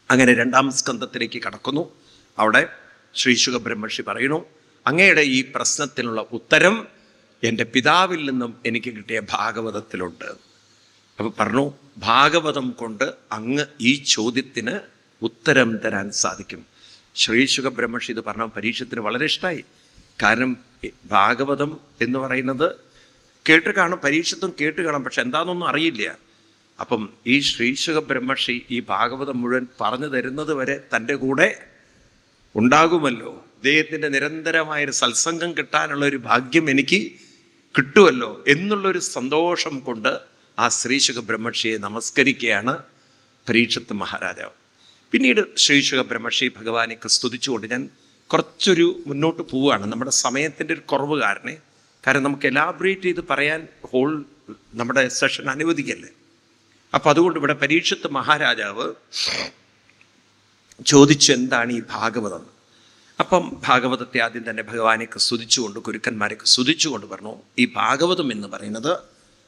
അങ്ങനെ 2-ാം സ്കന്ധത്തിലേക്ക് കടക്കുന്നു. അവിടെ ശ്രീശുക ബ്രഹ്മർഷി പറയുന്നു, അങ്ങയുടെ ഈ പ്രശ്നത്തിനുള്ള ഉത്തരം എൻ്റെ പിതാവിൽ നിന്നും എനിക്ക് കിട്ടിയ ഭാഗവതത്തിലുണ്ട്. അപ്പോൾ പറഞ്ഞു, ഭാഗവതം കൊണ്ട് അങ്ങ് ഈ ചോദ്യത്തിന് ഉത്തരം തരാൻ സാധിക്കും. ശ്രീശുക ബ്രഹ്മർഷി ഇത് പറഞ്ഞ പരീക്ഷത്തിന് വളരെ ഇഷ്ടമായി. കാരണം ഭാഗവതം എന്ന് പറയുന്നത് കേട്ട് കാണും, പരീക്ഷത്തും കേട്ട് കാണും, പക്ഷെ എന്താണെന്നൊന്നും അറിയില്ല. അപ്പം ഈ ശ്രീശുക ബ്രഹ്മർഷി ഈ ഭാഗവതം മുഴുവൻ പറഞ്ഞു തരുന്നത് വരെ തൻ്റെ കൂടെ ഉണ്ടാകുമല്ലോ, ഇദ്ദേഹത്തിൻ്റെ നിരന്തരമായൊരു സത്സംഗം കിട്ടാനുള്ള ഒരു ഭാഗ്യം എനിക്ക് കിട്ടുമല്ലോ എന്നുള്ളൊരു സന്തോഷം കൊണ്ട് ആ ശ്രീശുക ബ്രഹ്മർഷിയെ നമസ്കരിക്കുകയാണ് പരീക്ഷത്ത് മഹാരാജാവ്. പിന്നീട് ശ്രീശുക ബ്രഹ്മർഷി ഭഗവാനെയൊക്കെ സ്തുതിച്ചുകൊണ്ട്, ഞാൻ കുറച്ചൊരു മുന്നോട്ട് പോവുകയാണ്, നമ്മുടെ സമയത്തിൻ്റെ ഒരു കുറവ് കാരണം നമുക്ക് എലാബറേറ്റ് ചെയ്ത് പറയാൻ ഹോൾ നമ്മുടെ സെഷൻ അനുവദിക്കല്ലേ. അപ്പം അതുകൊണ്ട് ഇവിടെ പരീക്ഷത്ത് മഹാരാജാവ് ചോദിച്ചു, എന്താണ് ഈ ഭാഗവതം? അപ്പം ഭാഗവതത്തെ ആദ്യം തന്നെ ഭഗവാനെയൊക്കെ സ്തുതിച്ചുകൊണ്ട്, ഗുരുക്കന്മാരെയൊക്കെ സ്തുതിച്ചുകൊണ്ട് പറഞ്ഞു, ഈ ഭാഗവതം എന്ന് പറയുന്നത്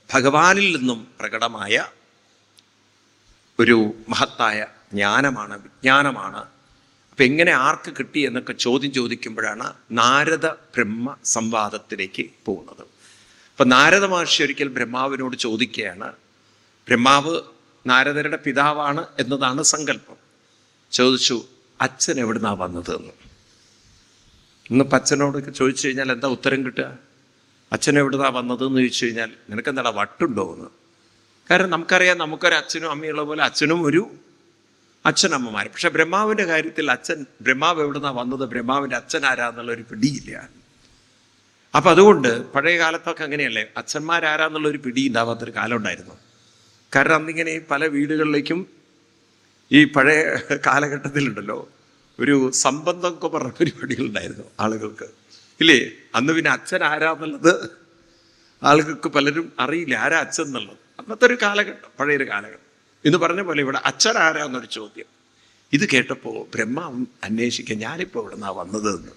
ഭഗവാനിൽ നിന്നും പ്രകടമായ ഒരു മഹത്തായ ജ്ഞാനമാണ്, വിജ്ഞാനമാണ്. അപ്പം എങ്ങനെ ആർക്ക് കിട്ടി എന്നൊക്കെ ചോദിക്കുമ്പോഴാണ് നാരദ ബ്രഹ്മ സംവാദത്തിലേക്ക് പോകുന്നത്. അപ്പം നാരദ മഹർഷി ഒരിക്കൽ ബ്രഹ്മാവിനോട് ചോദിക്കുകയാണ്, ബ്രഹ്മാവ് നാരദരുടെ പിതാവാണ് എന്നതാണ് സങ്കല്പം. ചോദിച്ചു, അച്ഛൻ എവിടുന്നാണ് വന്നത് എന്ന്. ഇന്നിപ്പോൾ അച്ഛനോടൊക്കെ ചോദിച്ചു കഴിഞ്ഞാൽ എന്താ ഉത്തരം കിട്ടുക? അച്ഛൻ എവിടുന്നാണ് വന്നത് എന്ന് ചോദിച്ചു കഴിഞ്ഞാൽ നിനക്കെന്താ വട്ടുണ്ടോ എന്ന്. കാരണം നമുക്കറിയാം, നമുക്കൊരു അച്ഛനും അമ്മയുള്ള പോലെ അച്ഛനും ഒരു അച്ഛനമ്മമാർ. പക്ഷെ ബ്രഹ്മാവിൻ്റെ കാര്യത്തിൽ ബ്രഹ്മാവ് എവിടുന്നാണ് വന്നത്, ബ്രഹ്മാവിൻ്റെ അച്ഛൻ ആരാന്നുള്ളൊരു പിടിയില്ല. അപ്പം അതുകൊണ്ട് പഴയ കാലത്തൊക്കെ അങ്ങനെയല്ലേ, അച്ഛന്മാരാരാന്നുള്ളൊരു പിടി ഉണ്ടാവാത്തൊരു കാലം ഉണ്ടായിരുന്നു. കാരണം അന്നിങ്ങനെ പല വീടുകളിലേക്കും ഈ പഴയ കാലഘട്ടത്തിലുണ്ടല്ലോ ഒരു സംബന്ധം ഒക്കെ പറഞ്ഞ പരിപാടികളുണ്ടായിരുന്നു ആളുകൾക്ക്, ഇല്ലേ? അന്ന് പിന്നെ അച്ഛൻ ആരാന്നുള്ളത് ആളുകൾക്ക് പലരും അറിയില്ല, ആരാ അച്ഛൻ എന്നുള്ളത്. അന്നത്തെ ഒരു കാലഘട്ടം, പഴയൊരു കാലഘട്ടം എന്ന് പറഞ്ഞ പോലെ ഇവിടെ അച്ഛൻ ആരാന്നൊരു ചോദ്യം. ഇത് കേട്ടപ്പോൾ ബ്രഹ്മാവ് അന്വേഷിക്കുക, ഞാനിപ്പോൾ എവിടുന്നാ വന്നത് എന്ന്.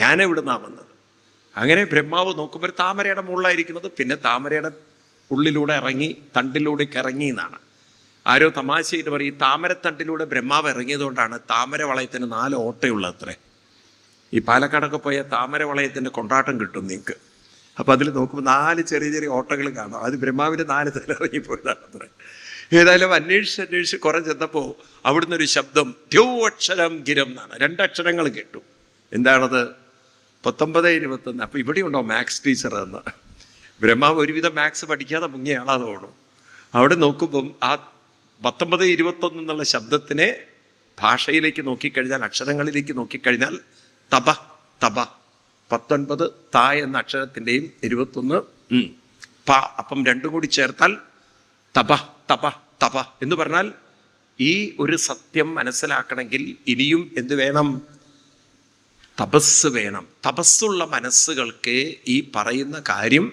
ഞാനെവിടുന്നാ വന്നത്? അങ്ങനെ ബ്രഹ്മാവ് നോക്കുമ്പോൾ താമരയുടെ മുകളിലായിരിക്കുന്നത്. പിന്നെ താമരയുടെ ഉള്ളിലൂടെ ഇറങ്ങി തണ്ടിലൂടെ ഇറങ്ങി എന്നാണ് ആരോ തമാശയിട്ട് പറയും. താമരത്തണ്ടിലൂടെ ബ്രഹ്മാവ് ഇറങ്ങിയതുകൊണ്ടാണ് താമര വളയത്തിന് 4 ഓട്ടയുള്ളത് അത്രേ. ഈ പാലക്കാടൊക്കെ പോയ താമര വളയത്തിൻ്റെ കൊണ്ടാട്ടം കിട്ടും നിങ്ങൾക്ക്. അപ്പം അതിൽ നോക്കുമ്പോൾ 4 ചെറിയ ചെറിയ ഓട്ടകൾ കാണാം. അത് ബ്രഹ്മാവിൻ്റെ 4 തല ഇറങ്ങിപ്പോയതാണ് അത്രേ. ഏതായാലും അന്വേഷിച്ച് കുറെ ചെന്നപ്പോൾ അവിടുന്ന് ഒരു ശബ്ദം, ദ്യോ അക്ഷരം ഗിരം എന്നാണ്. 2 അക്ഷരങ്ങൾ കേട്ടു. എന്താണത്? 19-21. അപ്പം ഇവിടെ ഉണ്ടോ മാത്സ് ടീച്ചർ എന്ന്. ബ്രഹ്മാവ് ഒരുവിധം മാത്സ് പഠിക്കാതെ മുങ്ങിയ ആളാന്ന് തോന്നും. അവിടെ നോക്കുമ്പം ആ 19-21 എന്നുള്ള ശബ്ദത്തിനെ ഭാഷയിലേക്ക് നോക്കിക്കഴിഞ്ഞാൽ, അക്ഷരങ്ങളിലേക്ക് നോക്കിക്കഴിഞ്ഞാൽ തപ തപ, 19 ത എന്ന അക്ഷരത്തിൻ്റെയും 21 പ, അപ്പം 2 കൂടി ചേർത്താൽ തപ തപ തപ എന്ന് പറഞ്ഞാൽ ഈ ഒരു സത്യം മനസ്സിലാക്കണമെങ്കിൽ ഇനിയും എന്ത് വേണം? തപസ് വേണം. തപസ്സുള്ള മനസ്സുകൾക്ക് ഈ പറയുന്ന കാര്യം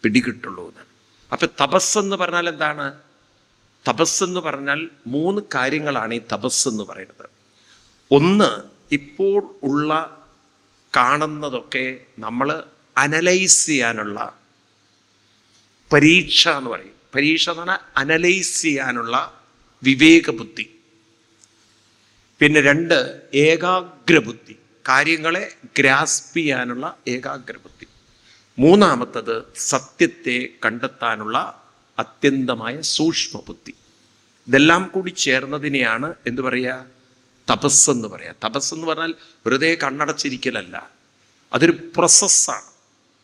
പിടികിട്ടുള്ളൂ എന്ന്. അപ്പം തപസ്സെന്ന് പറഞ്ഞാൽ എന്താണ്? തപസ്സെന്ന് പറഞ്ഞാൽ 3 കാര്യങ്ങളാണ് ഈ തപസ്സെന്ന് പറയുന്നത്. ഒന്ന്, ഇപ്പോൾ ഉള്ള കാണുന്നതൊക്കെ നമ്മൾ അനലൈസ് ചെയ്യാനുള്ള പരീക്ഷ എന്ന് പറയും. പരീക്ഷ എന്ന് പറഞ്ഞാൽ അനലൈസ് ചെയ്യാനുള്ള വിവേകബുദ്ധി. പിന്നെ 2, ഏകാഗ്രബുദ്ധി, കാര്യങ്ങളെ ഗ്രാസ്പ് ചെയ്യാനുള്ള ഏകാഗ്രബുദ്ധി. 3-മത്തത് സത്യത്തെ കണ്ടെത്താനുള്ള അത്യന്തമായ സൂക്ഷ്മബുദ്ധി. ഇതെല്ലാം കൂടി ചേർന്നതിനെയാണ് എന്ത് പറയുക? തപസ്സെന്ന് പറയാം. തപസ്സെന്ന് പറഞ്ഞാൽ വെറുതെ കണ്ണടച്ചിരിക്കലല്ല, അതൊരു പ്രോസസ്സാണ്.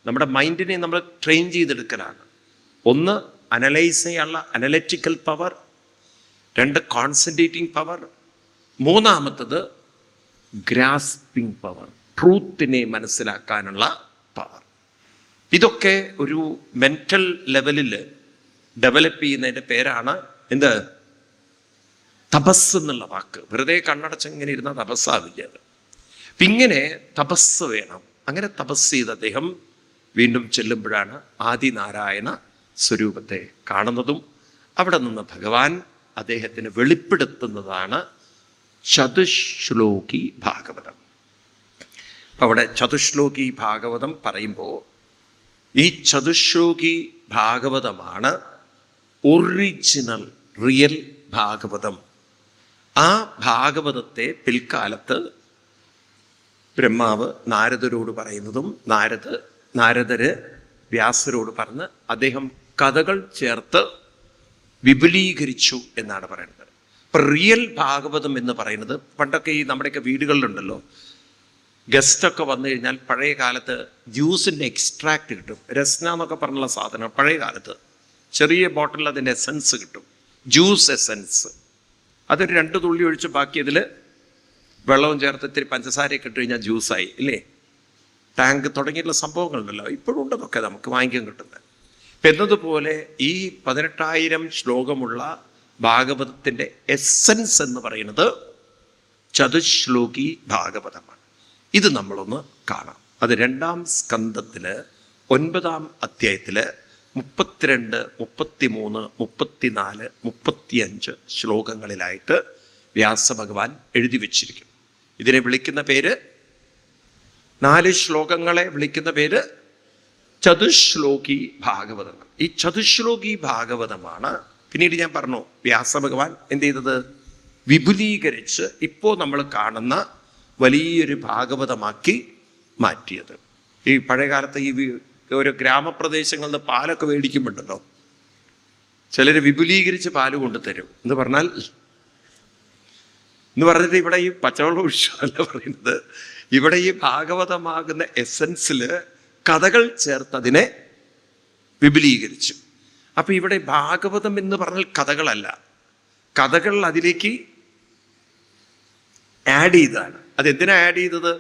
നമ്മുടെ മൈൻഡിനെ നമ്മൾ ട്രെയിൻ ചെയ്തെടുക്കലാണ്. 1, അനലൈസ് ചെയ്യാനുള്ള അനലറ്റിക്കൽ പവർ. 2, concentrating power. 3-മത്തത് ഗ്രാസ്പിംഗ് പവർ, ട്രൂത്തിനെ മനസ്സിലാക്കാനുള്ള പവർ. ഇതൊക്കെ ഒരു മെൻ്റൽ ലെവലിൽ ഡെവലപ്പ് ചെയ്യുന്നതിൻ്റെ പേരാണ് എന്ത്? തപസ് എന്നുള്ള വാക്ക്. വെറുതെ കണ്ണടച്ചെങ്ങനെ ഇരുന്ന തപസ്സാവില്ല അത്. ഇങ്ങനെ തപസ് വേണം. അങ്ങനെ തപസ് ചെയ്ത് അദ്ദേഹം വീണ്ടും ചെല്ലുമ്പോഴാണ് ആദിനാരായണ സ്വരൂപത്തെ കാണുന്നതും അവിടെ നിന്ന് ഭഗവാൻ അദ്ദേഹത്തിന് വെളിപ്പെടുത്തുന്നതാണ് ചതുശ്ലോകി ഭാഗവതം. അവിടെ ചതുശ്ലോകി ഭാഗവതം പറയുമ്പോൾ ഈ ചതുശ്ലോകി ഭാഗവതമാണ് ഒറിജിനൽ റിയൽ ഭാഗവതം. ആ ഭാഗവതത്തെ പിൽക്കാലത്ത് ബ്രഹ്മാവ് നാരദരോട് പറയുന്നതും നാരദര് വ്യാസരോട് പറഞ്ഞ് അദ്ദേഹം കഥകൾ ചേർത്ത് വിപുലീകരിച്ചു എന്നാണ് പറയുന്നത്. ഇപ്പൊ റിയൽ ഭാഗവതം എന്ന് പറയുന്നത്, പണ്ടൊക്കെ ഈ നമ്മുടെയൊക്കെ വീടുകളിലുണ്ടല്ലോ, ഗസ്റ്റൊക്കെ വന്നു കഴിഞ്ഞാൽ പഴയ കാലത്ത് ജ്യൂസിൻ്റെ എക്സ്ട്രാക്റ്റ് കിട്ടും. രസ്ന എന്നൊക്കെ പറഞ്ഞുള്ള സാധനം പഴയ കാലത്ത് ചെറിയ ബോട്ടിലിൽ അതിൻ്റെ എസൻസ് കിട്ടും, ജ്യൂസ് എസൻസ്. അതൊരു 2 തുള്ളി ഒഴിച്ച് ബാക്കി അതിൽ വെള്ളവും ചേർത്ത് ഇത്തിരി പഞ്ചസാരയൊക്കെ ഇട്ട് കഴിഞ്ഞാൽ ജ്യൂസായി ഇല്ലേ. ടാങ്ക് തുടങ്ങിയിട്ടുള്ള സംഭവങ്ങളുണ്ടല്ലോ, ഇപ്പോഴും ഉണ്ടതൊക്കെ നമുക്ക് വാങ്ങിക്കാൻ കിട്ടുന്നത്. ഇപ്പം എന്നതുപോലെ ഈ 18,000 ശ്ലോകമുള്ള ഭാഗവതത്തിൻ്റെ എസൻസ് എന്ന് പറയുന്നത് ചതുശ്ലോകി ഭാഗവതമാണ്. ഇത് നമ്മളൊന്ന് കാണാം. അത് 2-ാം സ്കന്ധത്തില് 9-ാം അധ്യായത്തില് 32, 33, 34, 35 ശ്ലോകങ്ങളിലായിട്ട് വ്യാസഭഗവാൻ എഴുതി വച്ചിരിക്കുന്നു. ഇതിനെ വിളിക്കുന്ന പേര്, 4 ശ്ലോകങ്ങളെ വിളിക്കുന്ന പേര് ചതുശ്ലോകി ഭാഗവതങ്ങൾ. ഈ ചതുശ്ലോകി ഭാഗവതമാണ് പിന്നീട് ഞാൻ പറഞ്ഞു വ്യാസഭഗവാൻ എന്ത് ചെയ്തത്, വിപുലീകരിച്ച് ഇപ്പോൾ നമ്മൾ കാണുന്ന വലിയൊരു ഭാഗവതമാക്കി മാറ്റിയത്. ഈ പഴയകാലത്ത് ഈ ഓരോ ഗ്രാമപ്രദേശങ്ങളിൽ നിന്ന് പാലൊക്കെ മേടിക്കുമ്പോണ്ടല്ലോ, ചിലർ വിപുലീകരിച്ച് പാല് കൊണ്ടുതരും എന്ന് പറഞ്ഞിട്ട് ഇവിടെ ഈ പച്ചവെള്ളം ഒഴിച്ചല്ല പറയുന്നത്. ഇവിടെ ഈ ഭാഗവതമാകുന്ന എസൻസിൽ കഥകൾ ചേർത്തതിനെ വിപുലീകരിച്ചു. അപ്പൊ ഇവിടെ ഭാഗവതം എന്ന് പറഞ്ഞാൽ കഥകളല്ല, കഥകൾ അതിലേക്ക് ആഡ് ചെയ്തതാണ്. അതെന്തിനാ ആഡ് ചെയ്തത്?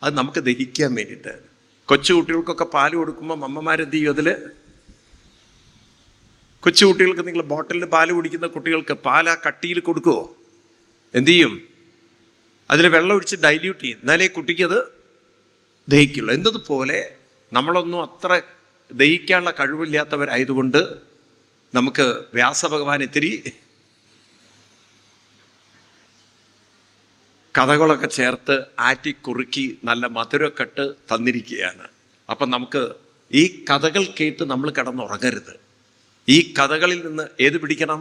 അത് നമുക്ക് ദഹിക്കാൻ വേണ്ടിയിട്ട്. കൊച്ചുകുട്ടികൾക്കൊക്കെ പാല് കൊടുക്കുമ്പോൾ അമ്മമാരെന്ത് ചെയ്യും, അതിൽ കൊച്ചുകുട്ടികൾക്ക് നിങ്ങൾ ബോട്ടിലിൽ പാല് കുടിക്കുന്ന കുട്ടികൾക്ക് പാൽ ആ കട്ടിയിൽ കൊടുക്കുമോ? എന്തു ചെയ്യും? അതിൽ വെള്ളം ഒഴിച്ച് ഡൈല്യൂട്ട് ചെയ്യും, എന്നാലേ കുട്ടിക്ക് അത് ദഹിക്കുള്ളൂ. എന്നതുപോലെ നമ്മളൊന്നും അത്ര ദഹിക്കാനുള്ള കഴിവില്ലാത്തവരായതുകൊണ്ട് നമുക്ക് വ്യാസഭഗവാൻ ഇത്തിരി കഥകളൊക്കെ ചേർത്ത് ആറ്റിക്കുറുക്കി നല്ല മധുരമൊക്കെ ഇട്ട് തന്നിരിക്കുകയാണ്. അപ്പം നമുക്ക് ഈ കഥകൾ കേട്ട് നമ്മൾ കിടന്നുറങ്ങരുത്. ഈ കഥകളിൽ നിന്ന് ഏത് പിടിക്കണം?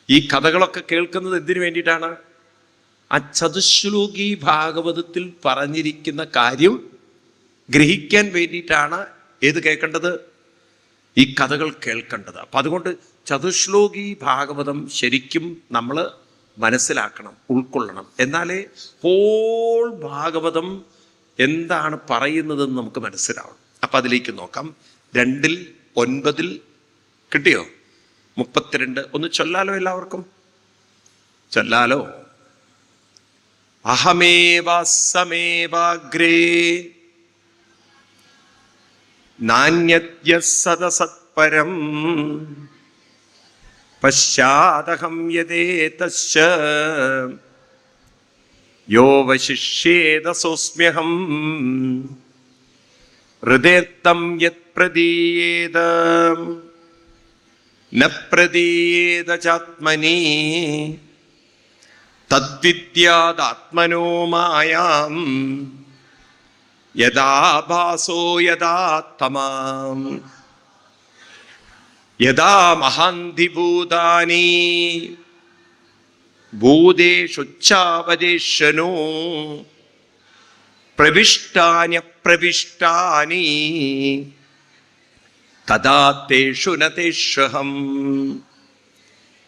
ഈ കഥകളൊക്കെ കേൾക്കുന്നത് എന്തിനു വേണ്ടിയിട്ടാണ്? ആ ചതുശ്ലോകി ഭാഗവതത്തിൽ പറഞ്ഞിരിക്കുന്ന കാര്യം ഗ്രഹിക്കാൻ വേണ്ടിയിട്ടാണ് ഏത് കേൾക്കേണ്ടത്? ഈ കഥകൾ കേൾക്കേണ്ടത്. അപ്പം അതുകൊണ്ട് ചതുശ്ലോകി ഭാഗവതം ശരിക്കും നമ്മൾ മനസ്സിലാക്കണം, ഉൾക്കൊള്ളണം. എന്നാലേ ഹോൾ ഭാഗവതം എന്താണ് പറയുന്നതെന്ന് നമുക്ക് മനസ്സിലാവണം. അപ്പം അതിലേക്ക് നോക്കാം. 2-9 കിട്ടിയോ? 32 ഒന്ന് ചൊല്ലാലോ, എല്ലാവർക്കും ചൊല്ലാലോ. അഹമേവാസമേവാഗ്രേ നാന്യദ്യ സദസത്പരം പശ്ചാദഹം യദേതശ്ച യോ വശിഷ്യേതസോസ്മ്യഹം ഹൃദേർത്തം യത് പ്രദീയേത ന പ്രദീയേത ചാത്മനി തദ്വിദ്യാദാത്മനോ മായാം യഥാ ഭാസോ യഥാ തമാം യഥാ മഹാന്തി ഭൂതാനി ഭൂതേഷുച്ഛാവദേശനോ പ്രവിഷ്ടാന്യപ്രവിഷ്ടാനി തഥാ തേഷു ന തേഷ്വഹം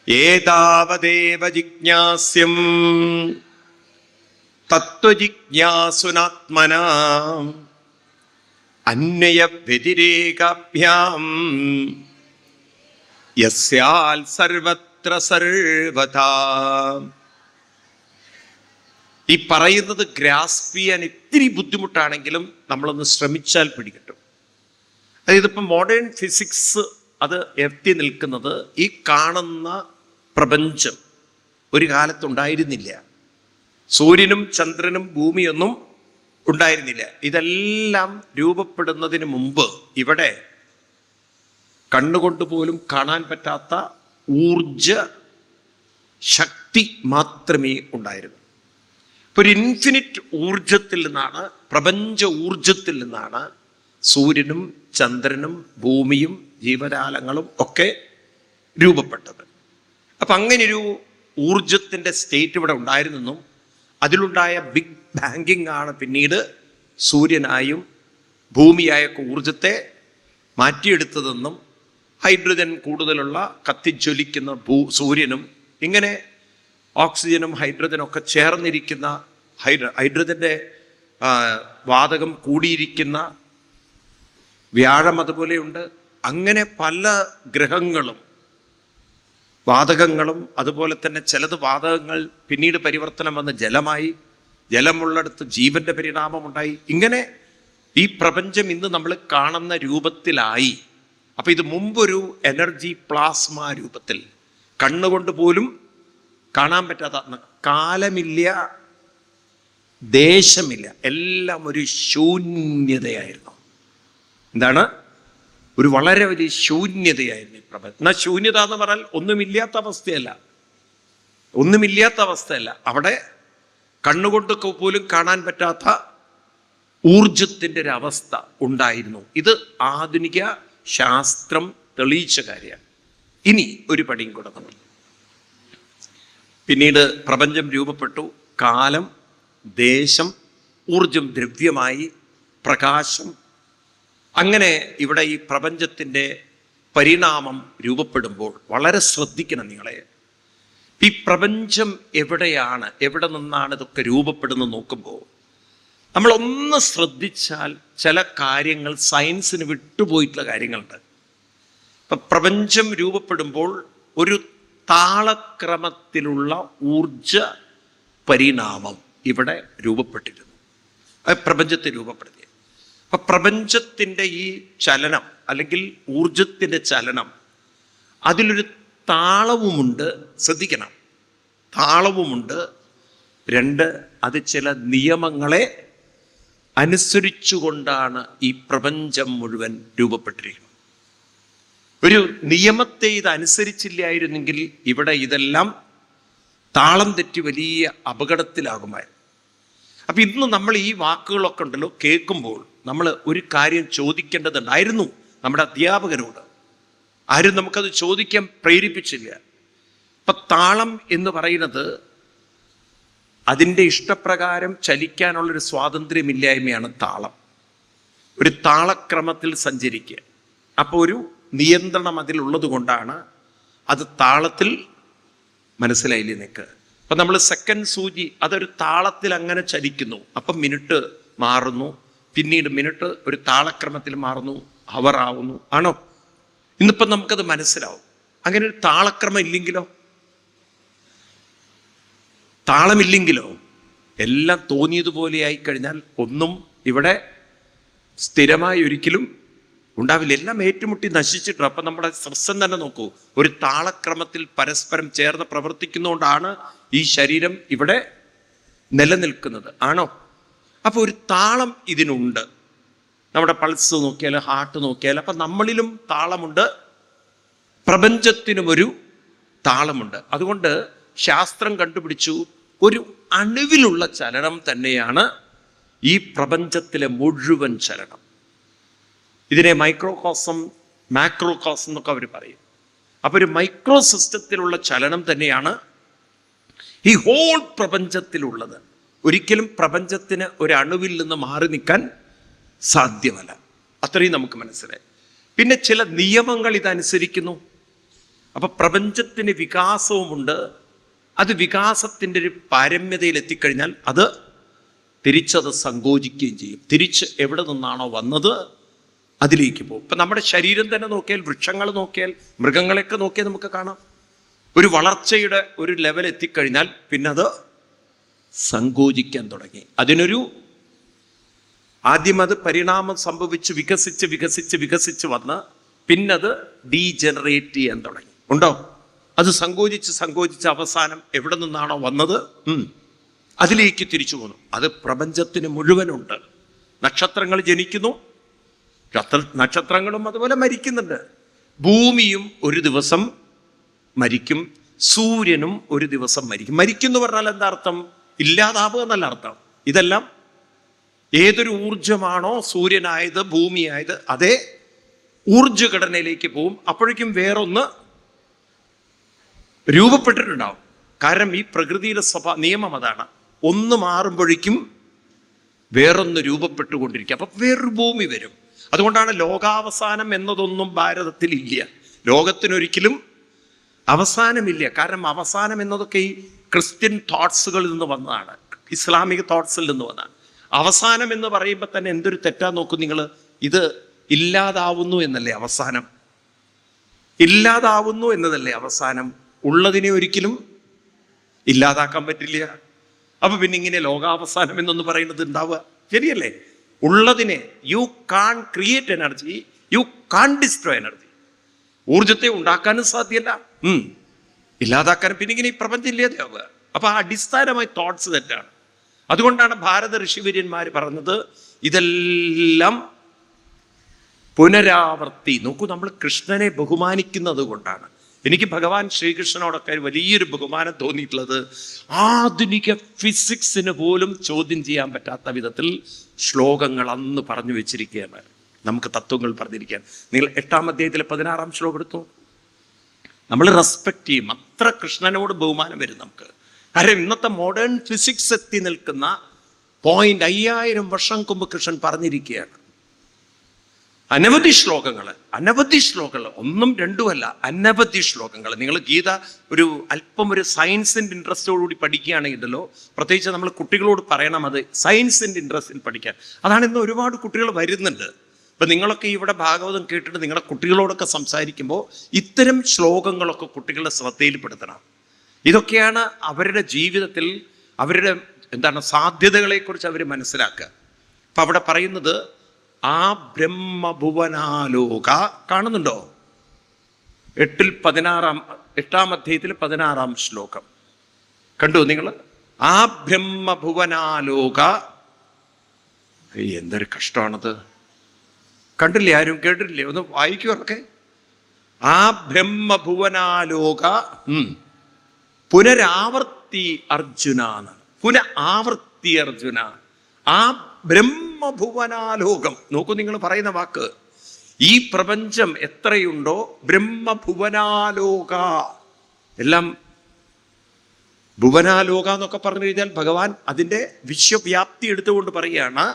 ഏതാവദേവ ജിജ്ഞാസ്യം തത്വജിജ്ഞാസുനാത്മനാ അന്വയ വ്യതിരേകാഭ്യാം യസ്യാൽ സർവത്ര സർവഥാ. ഈ പറയുന്നത് ഗ്രാസ്പ് ചെയ്യാൻ ഇത്തിരി ബുദ്ധിമുട്ടാണെങ്കിലും നമ്മളൊന്ന് ശ്രമിച്ചാൽ പിടികിട്ടും. അതായത് ഇപ്പം മോഡേൺ ഫിസിക്സ് അത് എത്തി നിൽക്കുന്നത് ഈ കാണുന്ന പ്രപഞ്ചം ഒരു കാലത്തുണ്ടായിരുന്നില്ല. സൂര്യനും ചന്ദ്രനും ഭൂമിയൊന്നും ഉണ്ടായിരുന്നില്ല. ഇതെല്ലാം രൂപപ്പെടുന്നതിന് മുമ്പ് ഇവിടെ കണ്ണുകൊണ്ട് പോലും കാണാൻ പറ്റാത്ത ഊർജ ശക്തി മാത്രമേ ഉണ്ടായിരുന്നു. ഇപ്പൊ ഒരു ഇൻഫിനിറ്റ് ഊർജത്തിൽ നിന്നാണ്, പ്രപഞ്ച ഊർജത്തിൽ നിന്നാണ് സൂര്യനും ചന്ദ്രനും ഭൂമിയും ജീവജാലങ്ങളും ഒക്കെ രൂപപ്പെട്ടത്. അപ്പം അങ്ങനെയൊരു ഊർജത്തിൻ്റെ സ്റ്റേറ്റ് ഇവിടെ ഉണ്ടായിരുന്നെന്നും അതിലുണ്ടായ ബിഗ് ബാങ്കിങ് ആണ് പിന്നീട് സൂര്യനായും ഭൂമിയായൊക്കെ ഊർജത്തെ മാറ്റിയെടുത്തതെന്നും ഹൈഡ്രജൻ കൂടുതലുള്ള കത്തിജ്വലിക്കുന്ന സൂര്യനും ഇങ്ങനെ ഓക്സിജനും ഹൈഡ്രജനും ഒക്കെ ചേർന്നിരിക്കുന്ന ഹൈഡ്രജൻ്റെ വാതകം കൂടിയിരിക്കുന്ന വ്യാഴം അതുപോലെയുണ്ട്. അങ്ങനെ പല ഗ്രഹങ്ങളും വാതകങ്ങളും അതുപോലെ തന്നെ ചിലത് വാതകങ്ങൾ പിന്നീട് പരിവർത്തനം വന്ന് ജലമായി, ജലമുള്ളിടത്ത് ജീവന്റെ പരിണാമമുണ്ടായി. ഇങ്ങനെ ഈ പ്രപഞ്ചം ഇന്ന് നമ്മൾ കാണുന്ന രൂപത്തിലായി. അപ്പൊ ഇത് മുമ്പൊരു എനർജി പ്ലാസ്മ രൂപത്തിൽ കണ്ണുകൊണ്ട് പോലും കാണാൻ പറ്റാത്ത, കാലമില്ല, ദേശമില്ല, എല്ലാം ഒരു ശൂന്യതയായിരുന്നു. എന്താണ്? ഒരു വളരെ വലിയ ശൂന്യതയായിരുന്നു ഈ പ്രപഞ്ചം. എന്നാൽ ശൂന്യത എന്ന് പറഞ്ഞാൽ ഒന്നുമില്ലാത്ത അവസ്ഥയല്ല, ഒന്നുമില്ലാത്ത അവസ്ഥയല്ല. അവിടെ കണ്ണുകൊണ്ട് പോലും കാണാൻ പറ്റാത്ത ഊർജത്തിൻ്റെ ഒരു അവസ്ഥ ഉണ്ടായിരുന്നു. ഇത് ആധുനിക ശാസ്ത്രം തെളിയിച്ച കാര്യമാണ്. ഇനി ഒരു പടിയും കൂടെ നമ്മൾ, പിന്നീട് പ്രപഞ്ചം രൂപപ്പെട്ടു. കാലം, ദേശം, ഊർജം ദ്രവ്യമായി, പ്രകാശം, അങ്ങനെ ഇവിടെ ഈ പ്രപഞ്ചത്തിൻ്റെ പരിണാമം രൂപപ്പെടുമ്പോൾ വളരെ ശ്രദ്ധിക്കണം നിങ്ങളെ. ഈ പ്രപഞ്ചം എവിടെയാണ്, എവിടെ നിന്നാണ് ഇതൊക്കെ രൂപപ്പെടുന്നത് നോക്കുമ്പോൾ നമ്മളൊന്ന് ശ്രദ്ധിച്ചാൽ ചില കാര്യങ്ങൾ സയൻസിന് വിട്ടുപോയിട്ടുള്ള കാര്യങ്ങളുണ്ട്. ഇപ്പം പ്രപഞ്ചം രൂപപ്പെടുമ്പോൾ ഒരു താളക്രമത്തിലുള്ള ഊർജ പരിണാമം ഇവിടെ രൂപപ്പെട്ടിരുന്നു. അത് പ്രപഞ്ചത്തെ രൂപപ്പെടുത്തി. അപ്പൊ പ്രപഞ്ചത്തിൻ്റെ ഈ ചലനം അല്ലെങ്കിൽ ഊർജത്തിൻ്റെ ചലനം, അതിലൊരു താളവുമുണ്ട്. ശ്രദ്ധിക്കണം, താളവുമുണ്ട്. രണ്ട്, അത് ചില നിയമങ്ങളെ അനുസരിച്ചുകൊണ്ടാണ് ഈ പ്രപഞ്ചം മുഴുവൻ രൂപപ്പെട്ടിരിക്കുന്നത്. ഒരു നിയമത്തെ ഇത് അനുസരിച്ചില്ലായിരുന്നെങ്കിൽ ഇവിടെ ഇതെല്ലാം താളം തെറ്റി വലിയ അപകടത്തിലാകുമായിരുന്നു. അപ്പൊ ഇന്ന് നമ്മൾ ഈ വാക്കുകളൊക്കെ ഉണ്ടല്ലോ കേൾക്കുമ്പോൾ നമ്മൾ ഒരു കാര്യം ചോദിക്കേണ്ടതുണ്ടായിരുന്നു നമ്മുടെ അധ്യാപകരോട്. ആരും നമുക്കത് ചോദിക്കാൻ പ്രേരിപ്പിച്ചില്ല. ഇപ്പൊ താളം എന്ന് പറയുന്നത് അതിൻ്റെ ഇഷ്ടപ്രകാരം ചലിക്കാനുള്ളൊരു സ്വാതന്ത്ര്യമില്ലായ്മയാണ് താളം. ഒരു താളക്രമത്തിൽ സഞ്ചരിക്കുക. അപ്പോൾ ഒരു നിയന്ത്രണം അതിലുള്ളത് കൊണ്ടാണ് അത് താളത്തിൽ, മനസ്സിലായില്ലേ നിനക്ക്? അപ്പം നമ്മൾ സെക്കൻഡ് സൂചി അതൊരു താളത്തിൽ അങ്ങനെ ചലിക്കുന്നു. അപ്പം മിനിറ്റ് മാറുന്നു, പിന്നീട് മിനിറ്റ് ഒരു താളക്രമത്തിൽ മാറുന്നു, ഹവർ ആവുന്നു. ആണോ? ഇന്നിപ്പം നമുക്കത് മനസ്സിലാവും. അങ്ങനെ ഒരു താളക്രമം ഇല്ലെങ്കിലോ, താളമില്ലെങ്കിലോ എല്ലാം തോന്നിയതുപോലെ ആയിക്കഴിഞ്ഞാൽ ഒന്നും ഇവിടെ സ്ഥിരമായി ഒരിക്കലും ഉണ്ടാവില്ല. എല്ലാം ഏറ്റുമുട്ടി നശിച്ചിട്ടുണ്ട്. അപ്പം നമ്മുടെ സൃഷ്ടി തന്നെ നോക്കൂ, ഒരു താളക്രമത്തിൽ പരസ്പരം ചേർന്ന് പ്രവർത്തിക്കുന്നതുകൊണ്ടാണ് ഈ ശരീരം ഇവിടെ നിലനിൽക്കുന്നത്. ആണോ? അപ്പോൾ ഒരു താളം ഇതിനുണ്ട്. നമ്മുടെ പൾസ് നോക്കിയാൽ, ഹാർട്ട് നോക്കിയാൽ, അപ്പം നമ്മളിലും താളമുണ്ട്, പ്രപഞ്ചത്തിനും ഒരു താളമുണ്ട്. അതുകൊണ്ട് ശാസ്ത്രം കണ്ടുപിടിച്ചു, ഒരു അണുവിലുള്ള ചലനം തന്നെയാണ് ഈ പ്രപഞ്ചത്തിലെ മുഴുവൻ ചലനം. ഇതിനെ മൈക്രോകോസം, മാക്രോകോസം എന്നൊക്കെ അവർ പറയും. അപ്പൊ ഒരു മൈക്രോ സിസ്റ്റത്തിലുള്ള ചലനം തന്നെയാണ് ഈ ഹോൾ പ്രപഞ്ചത്തിലുള്ളത്. ഒരിക്കലും പ്രപഞ്ചത്തിന് ഒരു അണുവിൽ നിന്ന് മാറി നിൽക്കാൻ സാധ്യമല്ല. അത്രയും നമുക്ക് മനസ്സിലായി. പിന്നെ ചില നിയമങ്ങൾ ഇതനുസരിക്കുന്നു. അപ്പൊ പ്രപഞ്ചത്തിന് വികാസവുമുണ്ട്. അത് വികാസത്തിൻ്റെ ഒരു പാരമ്യതയിൽ എത്തിക്കഴിഞ്ഞാൽ അത് തിരിച്ചത് സങ്കോചിക്കുകയും ചെയ്യും. തിരിച്ച് എവിടെ നിന്നാണോ വന്നത് അതിലേക്ക് പോകും. ഇപ്പം നമ്മുടെ ശരീരം തന്നെ നോക്കിയാൽ, വൃക്ഷങ്ങൾ നോക്കിയാൽ, മൃഗങ്ങളെയൊക്കെ നോക്കിയാൽ നമുക്ക് കാണാം, ഒരു വളർച്ചയുടെ ഒരു ലെവൽ എത്തിക്കഴിഞ്ഞാൽ പിന്നെ അത് സങ്കോചിക്കാൻ തുടങ്ങി. അതിനൊരു ആദ്യം അത് പരിണാമം സംഭവിച്ച് വികസിച്ച് വികസിച്ച് വികസിച്ച് വന്ന് പിന്നത് ഡീജനറേറ്റ് ചെയ്യാൻ തുടങ്ങി. ഉണ്ടോ? അത് സങ്കോചിച്ച് സങ്കോചിച്ച് അവസാനം എവിടെ നിന്നാണോ വന്നത് അതിലേക്ക് തിരിച്ചു പോന്നു. അത് പ്രപഞ്ചത്തിന് മുഴുവനുണ്ട്. നക്ഷത്രങ്ങൾ ജനിക്കുന്നു, നക്ഷത്രങ്ങളും അതുപോലെ മരിക്കുന്നുണ്ട്. ഭൂമിയും ഒരു ദിവസം മരിക്കും, സൂര്യനും ഒരു ദിവസം മരിക്കും. മരിക്കുന്നു പറഞ്ഞാൽ എന്താ അർത്ഥം? ഇല്ലാതാവുക എന്നല്ല അർത്ഥം. ഇതെല്ലാം ഏതൊരു ഊർജമാണോ സൂര്യനായത്, ഭൂമിയായത്, അതേ ഊർജഘടനയിലേക്ക് പോവും. അപ്പോഴേക്കും വേറൊന്ന് രൂപപ്പെട്ടിട്ടുണ്ടാവും. കാരണം ഈ പ്രകൃതിയുടെ നിയമം അതാണ്. ഒന്ന് മാറുമ്പോഴേക്കും വേറൊന്ന് രൂപപ്പെട്ടുകൊണ്ടിരിക്കുക. അപ്പം വേറൊരു ഭൂമി വരും. അതുകൊണ്ടാണ് ലോകാവസാനം എന്നതൊന്നും ഭാരതത്തിൽ ഇല്ല. ലോകത്തിനൊരിക്കലും അവസാനമില്ല. കാരണം അവസാനം എന്നതൊക്കെ ഈ ക്രിസ്ത്യൻ തോട്ട്സുകളിൽ നിന്ന് വന്നതാണ്, ഇസ്ലാമിക തോട്ട്സിൽ നിന്ന് വന്നതാണ്. അവസാനം എന്ന് പറയുമ്പോൾ തന്നെ എന്തൊരു തെറ്റാ നോക്കൂ നിങ്ങൾ. ഇത് ഇല്ലാതാവുന്നു എന്നല്ലേ അവസാനം? ഇല്ലാതാവുന്നു എന്നതല്ലേ അവസാനം? ഉള്ളതിനെ ഒരിക്കലും ഇല്ലാതാക്കാൻ പറ്റില്ല. അപ്പൊ പിന്നെ ഇങ്ങനെ ലോകാവസാനം എന്നൊന്ന് പറയുന്നത് ഉണ്ടാവുക ശരിയല്ലേ? ഉള്ളതിനെ യു കാൺ ക്രിയേറ്റ് എനർജി, യു കാൺ ഡിസ്ട്രോയ് എനർജി. ഊർജത്തെ ഉണ്ടാക്കാനും സാധ്യമല്ല, ഇല്ലാതാക്കാനും. പിന്നെ ഇങ്ങനെ ഈ പ്രപഞ്ചം ഇല്ലാതെയാവുക. അപ്പൊ ആ അടിസ്ഥാനമായി തോട്ട്സ് തെറ്റാണ്. അതുകൊണ്ടാണ് ഭാരത ഋഷിവര്യന്മാർ പറഞ്ഞത് ഇതെല്ലാം പുനരാവർത്തി. നോക്കൂ, നമ്മൾ കൃഷ്ണനെ ബഹുമാനിക്കുന്നത് കൊണ്ടാണ്. എനിക്ക് ഭഗവാൻ ശ്രീകൃഷ്ണനോടൊക്കെ വലിയൊരു ബഹുമാനം തോന്നിയിട്ടുള്ളത് ആധുനിക ഫിസിക്സിന് പോലും ചോദ്യം ചെയ്യാൻ പറ്റാത്ത വിധത്തിൽ ശ്ലോകങ്ങൾ അന്ന് പറഞ്ഞു വെച്ചിരിക്കുകയാണ്. നമുക്ക് തത്വങ്ങൾ പറഞ്ഞിരിക്കാൻ. നിങ്ങൾ 8-ാം അധ്യായത്തിലെ 16-ാം ശ്ലോകം എടുത്തു. നമ്മൾ റെസ്പെക്ട് ചെയ്യും. അത്ര കൃഷ്ണനോട് ബഹുമാനം വരും നമുക്ക്. കാരണം ഇന്നത്തെ മോഡേൺ ഫിസിക്സ് എത്തി നിൽക്കുന്ന പോയിന്റ് 5000 വർഷം മുമ്പ് കൃഷ്ണൻ പറഞ്ഞിരിക്കുകയാണ്. അനവധി ശ്ലോകങ്ങൾ, ഒന്നും രണ്ടുമല്ല, അനവധി ശ്ലോകങ്ങൾ. നിങ്ങൾ ഗീത അല്പം ഒരു സയൻസിൻ്റെ ഇൻട്രസ്റ്റോടുകൂടി പഠിക്കുകയാണെങ്കിലോ, പ്രത്യേകിച്ച് നമ്മൾ കുട്ടികളോട് പറയണം അത് സയൻസിൻ്റെ ഇൻട്രസ്റ്റിൽ പഠിക്കാൻ. അതാണ് ഇന്ന് ഒരുപാട് കുട്ടികൾ വരുന്നുണ്ട്. ഇപ്പം നിങ്ങളൊക്കെ ഇവിടെ ഭാഗവതം കേട്ടിട്ട് നിങ്ങളുടെ കുട്ടികളോടൊക്കെ സംസാരിക്കുമ്പോൾ ഇത്തരം ശ്ലോകങ്ങളൊക്കെ കുട്ടികളുടെ ശ്രദ്ധയിൽപ്പെടുത്തണം. ഇതൊക്കെയാണ് അവരുടെ ജീവിതത്തിൽ അവരുടെ സാധ്യതകളെക്കുറിച്ച് അവർ മനസ്സിലാക്കുക. അപ്പം അവിടെ പറയുന്നത് ആ ബ്രഹ്മഭുവനാലോക കാണുന്നുണ്ടോ? 8-ാം അധ്യായത്തിൽ 16-ാം ശ്ലോകം കണ്ടു നിങ്ങൾ? ആ ബ്രഹ്മഭുവനാലോക. എന്തൊരു കഷ്ടമാണത്! കണ്ടില്ലേ? ആരും കേട്ടിട്ടില്ലേ? ഒന്ന് വായിക്കുവൊക്കെ. ആ ബ്രഹ്മഭുവനാലോക പുനരാവർത്തി അർജുന. ആവർത്തി അർജുന. ആ ബ്രഹ്മഭുവനാലോകം. നോക്കൂ, നിങ്ങൾ പറയുന്ന വാക്ക്. ഈ പ്രപഞ്ചം എത്രയുണ്ടോ ബ്രഹ്മഭുവനാലോക എല്ലാം. ഭുവനാലോക എന്നൊക്കെ പറഞ്ഞു കഴിഞ്ഞാൽ ഭഗവാൻ അതിൻ്റെ വിശ്വവ്യാപ്തി എടുത്തുകൊണ്ട് പറയുകയാണ്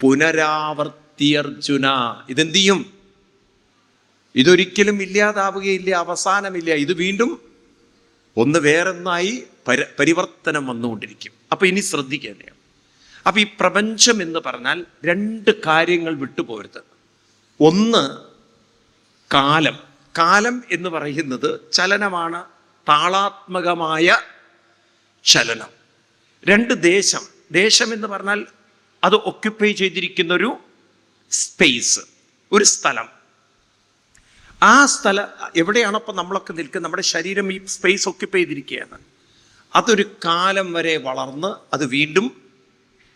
പുനരാവർത്തി അർജുന. ഇതെന്ത് ചെയ്യും? ഇതൊരിക്കലും ഇല്ലാതാവുകയില്ല, അവസാനമില്ല. ഇത് വീണ്ടും ഒന്ന് വേറൊന്നായി പരിവർത്തനം വന്നുകൊണ്ടിരിക്കും. അപ്പൊ ഇനി ശ്രദ്ധിക്കുക. അപ്പൊ ഈ പ്രപഞ്ചം എന്ന് പറഞ്ഞാൽ 2 കാര്യങ്ങൾ വിട്ടുപോരുത്. ഒന്ന് കാലം. കാലം എന്ന് പറയുന്നത് ചലനമാണ്, താളാത്മകമായ ചലനം. 2 ദേശം. ദേശം എന്ന് പറഞ്ഞാൽ അത് ഒക്യുപ്പൈ ചെയ്തിരിക്കുന്ന ഒരു സ്പേസ്, ഒരു സ്ഥലം. ആ സ്ഥലം എവിടെയാണ് അപ്പം നമ്മളൊക്കെ നിൽക്കുന്നത്? നമ്മുടെ ശരീരം ഈ സ്പേസ് ഒക്യുപ്പൈ ചെയ്തിരിക്കുകയാണ്. അതൊരു കാലം വരെ വളർന്ന് അത് വീണ്ടും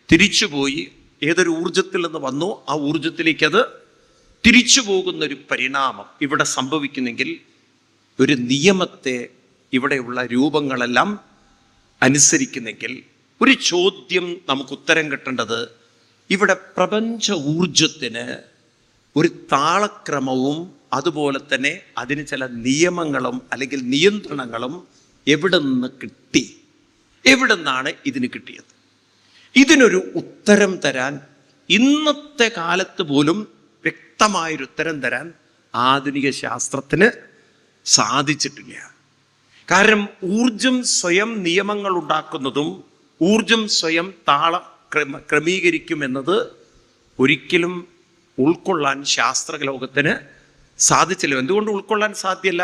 തിരിച്ചുപോയി ഏതൊരു ഊർജത്തിൽ നിന്ന് വന്നോ ആ ഊർജത്തിലേക്ക് അത് തിരിച്ചു പോകുന്നൊരു പരിണാമം ഇവിടെ സംഭവിക്കുന്നെങ്കിൽ ഒരു നിയമത്തെ ഇവിടെയുള്ള രൂപങ്ങളെല്ലാം അനുസരിക്കുന്നെങ്കിൽ ഒരു ചോദ്യം നമുക്ക് ഉത്തരം കിട്ടേണ്ടത്, ഇവിടെ പ്രപഞ്ച ഊർജത്തിന് ഒരു താളക്രമവും അതുപോലെ തന്നെ അതിന് ചില നിയമങ്ങളും അല്ലെങ്കിൽ നിയന്ത്രണങ്ങളും എവിടെ നിന്ന് കിട്ടി? എവിടെ നിന്നാണ് ഇതിന് കിട്ടിയത്? ഇതിനൊരു ഉത്തരം തരാൻ ഇന്നത്തെ കാലത്ത് പോലും വ്യക്തമായൊരു ഉത്തരം തരാൻ ആധുനിക ശാസ്ത്രത്തിന് സാധിച്ചിട്ടില്ല. കാരണം ഊർജം സ്വയം നിയമങ്ങൾ ഉണ്ടാക്കുന്നതും ഊർജം സ്വയം താളം ക്രമീകരിക്കുമെന്നത് ഒരിക്കലും ഉൾക്കൊള്ളാൻ ശാസ്ത്രലോകത്തിന് സാധിച്ചില്ല. എന്തുകൊണ്ട് ഉൾക്കൊള്ളാൻ സാധ്യമല്ല?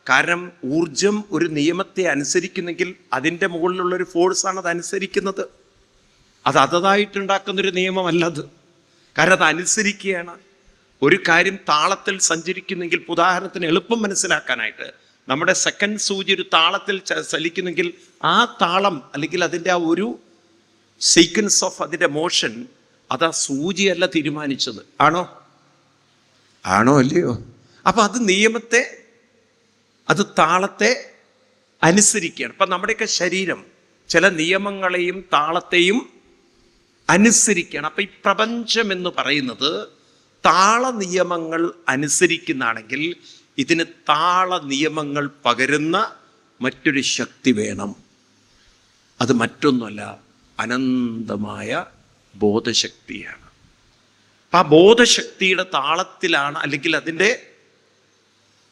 കാരണം ഊർജം ഒരു നിയമത്തെ അനുസരിക്കുന്നെങ്കിൽ അതിൻ്റെ മുകളിലുള്ളൊരു ഫോഴ്സാണ് അത് അനുസരിക്കുന്നത്. അത് അതതായിട്ടുണ്ടാക്കുന്നൊരു നിയമമല്ലത്. കാരണം അത് അനുസരിക്കുകയാണ്. ഒരു കാര്യം താളത്തിൽ സഞ്ചരിക്കുന്നെങ്കിൽ, ഉദാഹരണത്തിന് എളുപ്പം മനസ്സിലാക്കാനായിട്ട്, നമ്മുടെ സെക്കൻഡ് സൂചി ഒരു താളത്തിൽ ചലിക്കുന്നെങ്കിൽ ആ താളം അല്ലെങ്കിൽ അതിൻ്റെ ആ ഒരു സീക്വൻസ് ഓഫ് അതിൻ്റെ മോഷൻ അത് ആ സൂചിയല്ല തീരുമാനിച്ചത്. ആണോ അല്ലയോ? അപ്പൊ അത് നിയമത്തെ, അത് താളത്തെ അനുസരിക്കുകയാണ്. അപ്പൊ നമ്മുടെയൊക്കെ ശരീരം ചില നിയമങ്ങളെയും താളത്തെയും അനുസരിക്കുകയാണ്. അപ്പൊ ഈ പ്രപഞ്ചം എന്ന് പറയുന്നത് താള നിയമങ്ങൾ അനുസരിക്കുന്നതാണെങ്കിൽ ഇതിന് താള നിയമങ്ങൾ പകരുന്ന മറ്റൊരു ശക്തി വേണം. അത് മറ്റൊന്നുമല്ല, അനന്തമായ ബോധശക്തിയാണ്. അപ്പം ആ ബോധശക്തിയുടെ താളത്തിലാണ്, അല്ലെങ്കിൽ അതിൻ്റെ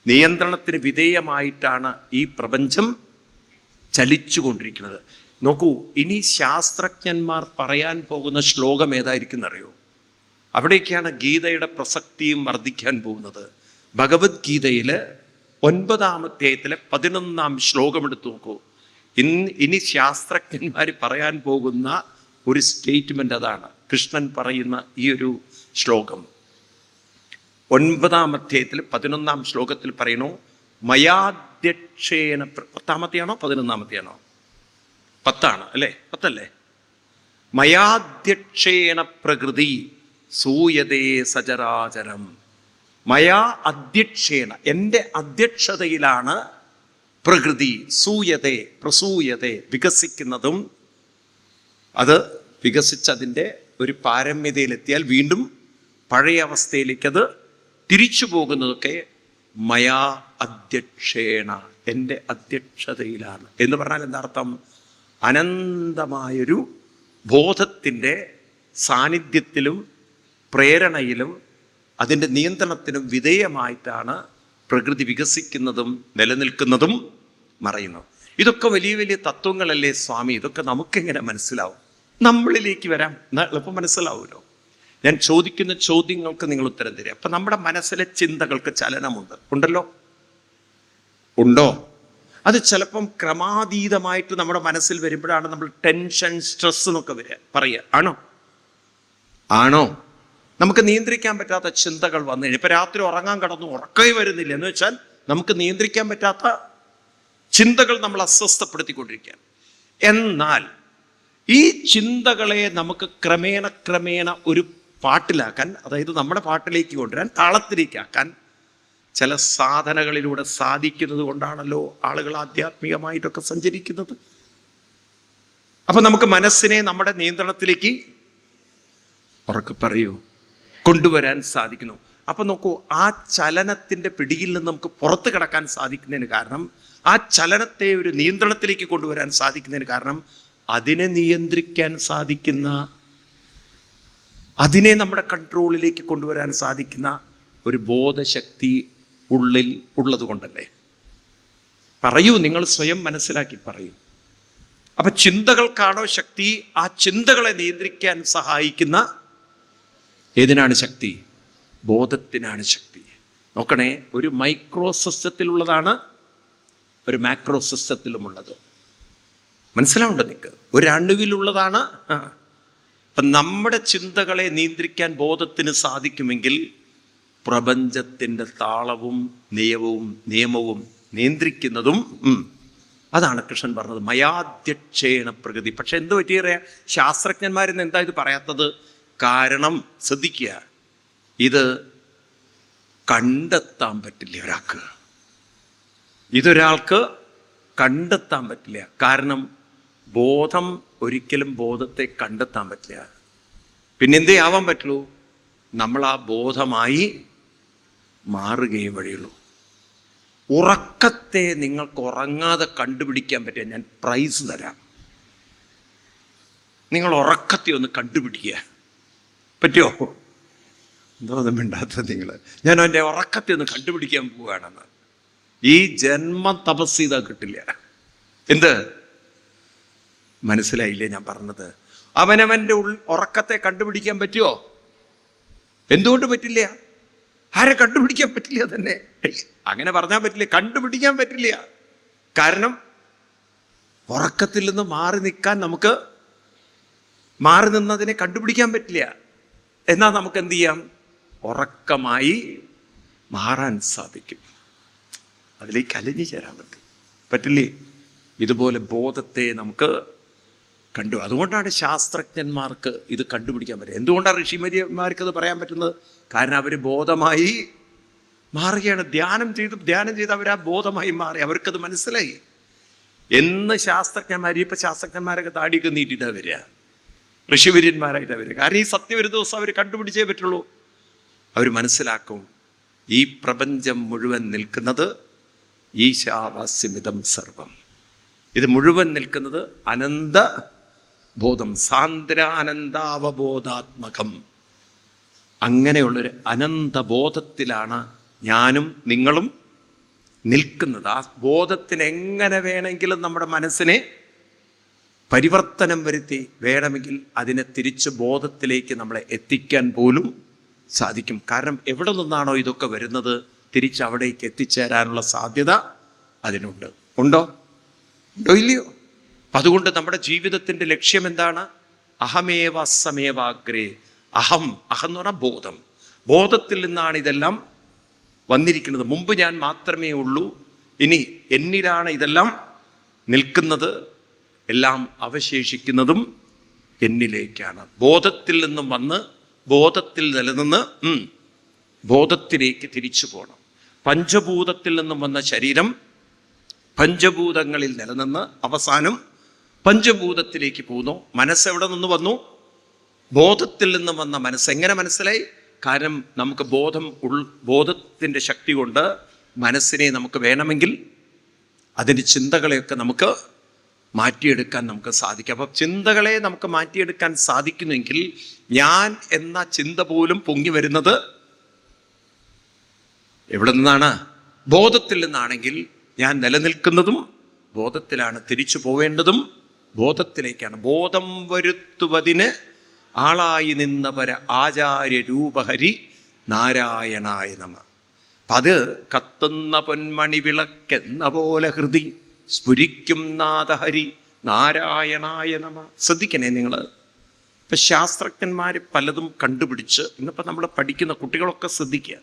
നിയന്ത്രണത്തിന് വിധേയമായിട്ടാണ് ഈ പ്രപഞ്ചം ചലിച്ചുകൊണ്ടിരിക്കുന്നത്. നോക്കൂ, ഇനി ശാസ്ത്രജ്ഞന്മാർ പറയാൻ പോകുന്ന ശ്ലോകം ഏതായിരിക്കും എന്നറിയോ? അവിടേക്കാണ് ഗീതയുടെ പ്രസക്തിയും വർദ്ധിക്കാൻ പോകുന്നത്. ഭഗവത്ഗീതയിൽ 9-ാം അധ്യായത്തിലെ 11-ാം ശ്ലോകം എടുത്തു നോക്കൂ. ഇനി ശാസ്ത്രജ്ഞന്മാർ പറയാൻ പോകുന്ന ഒരു സ്റ്റേറ്റ്മെന്റ് അതാണ്. കൃഷ്ണൻ പറയുന്ന ഈ ഒരു ശ്ലോകം 9-ാം അധ്യായത്തിൽ 11-ാം ശ്ലോകത്തിൽ പറയണു, മയാധ്യക്ഷേന 10-ാമത്തെയാണോ 11-ാമത്തെയാണോ? 10 അല്ലേ? 10 മയാധ്യക്ഷേണ പ്രകൃതി സൂയതേ സചരാചരം. മയാ അധ്യക്ഷേണ, എൻ്റെ അധ്യക്ഷതയിലാണ് പ്രകൃതി സൂയതേ പ്രസൂയതേ വികസിക്കുന്നതും, അത് വികസിച്ചതിൻ്റെ ഒരു പാരമ്യതയിലെത്തിയാൽ വീണ്ടും പഴയ അവസ്ഥയിലേക്കത് തിരിച്ചു പോകുന്നതൊക്കെ മയാ അധ്യക്ഷേണ, എൻ്റെ അധ്യക്ഷതയിലാണ് എന്ന് പറഞ്ഞാൽ എന്താ അർത്ഥം? അനന്തമായൊരു ബോധത്തിൻ്റെ സാന്നിധ്യത്തിലും പ്രേരണയിലും അതിൻ്റെ നിയന്ത്രണത്തിനും വിധേയമായിട്ടാണ് പ്രകൃതി വികസിക്കുന്നതും നിലനിൽക്കുന്നതും മറയുന്നു. ഇതൊക്കെ വലിയ വലിയ തത്വങ്ങളല്ലേ സ്വാമി, ഇതൊക്കെ നമുക്കെങ്ങനെ മനസ്സിലാവും? നമ്മളിലേക്ക് വരാം, എന്നാൽ എളുപ്പം മനസ്സിലാവുമല്ലോ. ഞാൻ ചോദിക്കുന്ന ചോദ്യങ്ങൾക്ക് നിങ്ങൾ ഉത്തരം തരിക. അപ്പം നമ്മുടെ മനസ്സിലെ ചിന്തകൾക്ക് ചലനമുണ്ട്, ഉണ്ടല്ലോ? ഉണ്ടോ? അത് ചിലപ്പം ക്രമാതീതമായിട്ട് നമ്മുടെ മനസ്സിൽ വരുമ്പോഴാണ് നമ്മൾ ടെൻഷൻ, സ്ട്രെസ് എന്നൊക്കെ പറയുക. ആണോ? നമുക്ക് നിയന്ത്രിക്കാൻ പറ്റാത്ത ചിന്തകൾ വന്നു കഴിഞ്ഞാൽ, ഇപ്പം രാത്രി ഉറങ്ങാൻ കിടന്നു ഉറക്കമേ വരുന്നില്ല എന്ന് വെച്ചാൽ നമുക്ക് നിയന്ത്രിക്കാൻ പറ്റാത്ത ചിന്തകൾ നമ്മൾ അസ്വസ്ഥപ്പെടുത്തിക്കൊണ്ടിരിക്കുക. എന്നാൽ ഈ ചിന്തകളെ നമുക്ക് ക്രമേണ ഒരു പാട്ടിലാക്കാൻ, അതായത് നമ്മുടെ പാട്ടിലേക്ക് കൊണ്ടുവരാൻ, താളത്തിലേക്കാക്കാൻ ചില സാധനകളിലൂടെ സാധിക്കുന്നത് കൊണ്ടാണല്ലോ ആളുകൾ ആധ്യാത്മികമായിട്ടൊക്കെ സഞ്ചരിക്കുന്നത്. അപ്പം നമുക്ക് മനസ്സിനെ നമ്മുടെ നിയന്ത്രണത്തിലേക്ക് ഉറക്കെ പറയൂ കൊണ്ടുവരാൻ സാധിക്കുന്നു. അപ്പം നോക്കൂ, ആ ചലനത്തിൻ്റെ പിടിയിൽ നിന്ന് നമുക്ക് പുറത്ത് കിടക്കാൻ സാധിക്കുന്നതിന് കാരണം, ആ ചലനത്തെ ഒരു നിയന്ത്രണത്തിലേക്ക് കൊണ്ടുവരാൻ സാധിക്കുന്നതിന് കാരണം, അതിനെ നിയന്ത്രിക്കാൻ സാധിക്കുന്ന, അതിനെ നമ്മുടെ കൺട്രോളിലേക്ക് കൊണ്ടുവരാൻ സാധിക്കുന്ന ഒരു ബോധശക്തി ഉള്ളിൽ ഉള്ളത് കൊണ്ടല്ലേ? പറയൂ, നിങ്ങൾ സ്വയം മനസ്സിലാക്കി പറയൂ. അപ്പൊ ചിന്തകൾക്കാണോ ശക്തി? ആ ചിന്തകളെ നിയന്ത്രിക്കാൻ സഹായിക്കുന്ന ഏതിനാണ് ശക്തി? ബോധത്തിനാണ് ശക്തി. നോക്കണേ, ഒരു മൈക്രോ സിസ്റ്റത്തിലുള്ളതാണ് ഒരു മാക്രോ സിസ്റ്റത്തിലുമുള്ളത്. മനസ്സിലാവുണ്ടോ നിങ്ങൾക്ക്? ഒരു അണുവിലുള്ളതാണ്. അപ്പം നമ്മുടെ ചിന്തകളെ നിയന്ത്രിക്കാൻ ബോധത്തിന് സാധിക്കുമെങ്കിൽ പ്രപഞ്ചത്തിൻ്റെ താളവും നിയമവും നിയന്ത്രിക്കുന്നതും അതാണ് കൃഷ്ണൻ പറഞ്ഞത്, മയാധ്യക്ഷേണ പ്രകൃതി. പക്ഷെ എന്ത് പറ്റിയ ശാസ്ത്രജ്ഞന്മാരിന്ന് എന്താ ഇത് പറയാത്തത്? കാരണം ശ്രദ്ധിക്കുക, ഇത് കണ്ടെത്താൻ പറ്റില്ല ഒരാൾക്ക്. ഇതൊരാൾക്ക് കണ്ടെത്താൻ പറ്റില്ല. കാരണം ബോധം ഒരിക്കലും ബോധത്തെ കണ്ടെത്താൻ പറ്റില്ല. പിന്നെന്തേ ആവാൻ പറ്റുള്ളൂ? നമ്മൾ ആ ബോധമായി മാറുകയും വഴിയുള്ളൂ. ഉറക്കത്തെ നിങ്ങൾക്ക് ഉറങ്ങാതെ കണ്ടുപിടിക്കാൻ പറ്റിയ ഞാൻ പ്രൈസ് തരാം. നിങ്ങൾ ഉറക്കത്തെ ഒന്ന് കണ്ടുപിടിക്കുക. പറ്റുമോ? എന്തോന്നും മിണ്ടാത്ത നിങ്ങൾ. ഞാൻ എൻ്റെ ഉറക്കത്തെ ഒന്ന് കണ്ടുപിടിക്കാൻ പോവുകയാണെന്ന്. ഈ ജന്മം തപസ് ചെയ്താൽ കിട്ടില്ല. എന്ത് മനസ്സിലായില്ലേ ഞാൻ പറഞ്ഞത്? അവനവൻ്റെ ഉറക്കത്തെ കണ്ടുപിടിക്കാൻ പറ്റുമോ? എന്തുകൊണ്ട് പറ്റില്ല? ആരെ കണ്ടുപിടിക്കാൻ പറ്റില്ല തന്നെ? അങ്ങനെ പറഞ്ഞാൽ പറ്റില്ല, കണ്ടുപിടിക്കാൻ പറ്റില്ല. കാരണം ഉറക്കത്തിൽ നിന്ന് മാറി നിന്നതിനെ കണ്ടുപിടിക്കാൻ പറ്റില്ല. എന്നാൽ നമുക്ക് എന്ത് ചെയ്യാം? ഉറക്കമായി മാറാൻ സാധിക്കും. അതിലേക്ക് അലിഞ്ഞു ചേരാൻ പറ്റില്ലേ? ഇതുപോലെ ബോധത്തെ നമുക്ക് അതുകൊണ്ടാണ് ശാസ്ത്രജ്ഞന്മാർക്ക് ഇത് കണ്ടുപിടിക്കാൻ പറ്റുക. എന്തുകൊണ്ടാണ് ഋഷിമാർക്ക് അത് പറയാൻ പറ്റുന്നത്? കാരണം അവർ ബോധമായി മാറുകയാണ്. ധ്യാനം ചെയ്ത് അവർ ആ ബോധമായി മാറി. അവർക്കത് മനസ്സിലായി. എന്ന് ഇപ്പം ശാസ്ത്രജ്ഞന്മാരൊക്കെ താടിയൊക്കെ നീട്ടിയിട്ടാണ് വരിക, ഋഷിവര്യന്മാരായിട്ടാണ് വരിക. കാരണം ഈ സത്യം ഒരു ദിവസം അവർ കണ്ടുപിടിച്ചേ പറ്റുള്ളൂ. അവർ മനസ്സിലാക്കും, ഈ പ്രപഞ്ചം മുഴുവൻ നിൽക്കുന്നത് ഈശാവാസ്യമിതം സർവം. ഇത് മുഴുവൻ നിൽക്കുന്നത് അനന്ത ബോധം, സാന്ദ്രാനന്ദാവബോധാത്മകം. അങ്ങനെയുള്ളൊരു അനന്തബോധത്തിലാണ് ഞാനും നിങ്ങളും നിൽക്കുന്നത്. ആ ബോധത്തിന് എങ്ങനെ വേണമെങ്കിലും നമ്മുടെ മനസ്സിനെ പരിവർത്തനം വരുത്തി വേണമെങ്കിൽ അതിനെ തിരിച്ച് ബോധത്തിലേക്ക് നമ്മളെ എത്തിക്കാൻ പോലും സാധിക്കും. കാരണം എവിടെ നിന്നാണോ ഇതൊക്കെ വരുന്നത് തിരിച്ച് അവിടേക്ക് എത്തിച്ചേരാനുള്ള സാധ്യത അതിനുണ്ട്. ഉണ്ടോ ഇല്ലയോ? അതുകൊണ്ട് നമ്മുടെ ജീവിതത്തിൻ്റെ ലക്ഷ്യം എന്താണ്? അഹമേവ അസമേവാഗ്രേ. അഹം എന്ന് പറഞ്ഞാൽ ബോധം. ബോധത്തിൽ നിന്നാണ് ഇതെല്ലാം വന്നിരിക്കുന്നത്. മുമ്പ് ഞാൻ മാത്രമേ ഉള്ളൂ, ഇനി എന്നിലാണ് ഇതെല്ലാം നിൽക്കുന്നത്, എല്ലാം അവശേഷിക്കുന്നതും എന്നിലേക്കാണ്. ബോധത്തിൽ നിന്നും വന്ന് ബോധത്തിൽ നിലനിന്ന് ബോധത്തിലേക്ക് തിരിച്ചു പോകണം. പഞ്ചഭൂതത്തിൽ നിന്നും വന്ന ശരീരം പഞ്ചഭൂതങ്ങളിൽ നിലനിന്ന് അവസാനം പഞ്ചഭൂതത്തിലേക്ക് പോകുന്നു. മനസ്സെവിടെ നിന്ന് വന്നു? ബോധത്തിൽ നിന്നും വന്ന മനസ്സ്. എങ്ങനെ മനസ്സിലായി? കാരണം നമുക്ക് ബോധത്തിൻ്റെ ശക്തി കൊണ്ട് മനസ്സിനെ നമുക്ക് വേണമെങ്കിൽ അതിൻ്റെ ചിന്തകളെയൊക്കെ നമുക്ക് മാറ്റിയെടുക്കാൻ നമുക്ക് സാധിക്കും. അപ്പം ചിന്തകളെ നമുക്ക് മാറ്റിയെടുക്കാൻ സാധിക്കുന്നെങ്കിൽ ഞാൻ എന്ന ചിന്ത പോലും പൊങ്ങി വരുന്നത് എവിടെ നിന്നാണ്? ബോധത്തിൽ നിന്നാണെങ്കിൽ ഞാൻ നിലനിൽക്കുന്നതും ബോധത്തിലാണ്, തിരിച്ചു പോവേണ്ടതും ബോധത്തിലേക്കാണ്. ബോധം വരുത്തുവതിന് ആളായി നിന്നവര ആചാര്യ രൂപഹരി നാരായണായ നമ. അത് കത്തുന്ന പൊന്മണി വിളക്കെന്ന പോലെ ഹൃദി സ്ഫുരിക്കും നാദഹരി നാരായണായ നമ. ശ്രദ്ധിക്കണേ നിങ്ങൾ. ഇപ്പം ശാസ്ത്രജ്ഞന്മാർ പലതും കണ്ടുപിടിച്ച് ഇന്നിപ്പോൾ നമ്മൾ പഠിക്കുന്ന കുട്ടികളൊക്കെ ശ്രദ്ധിക്കുക.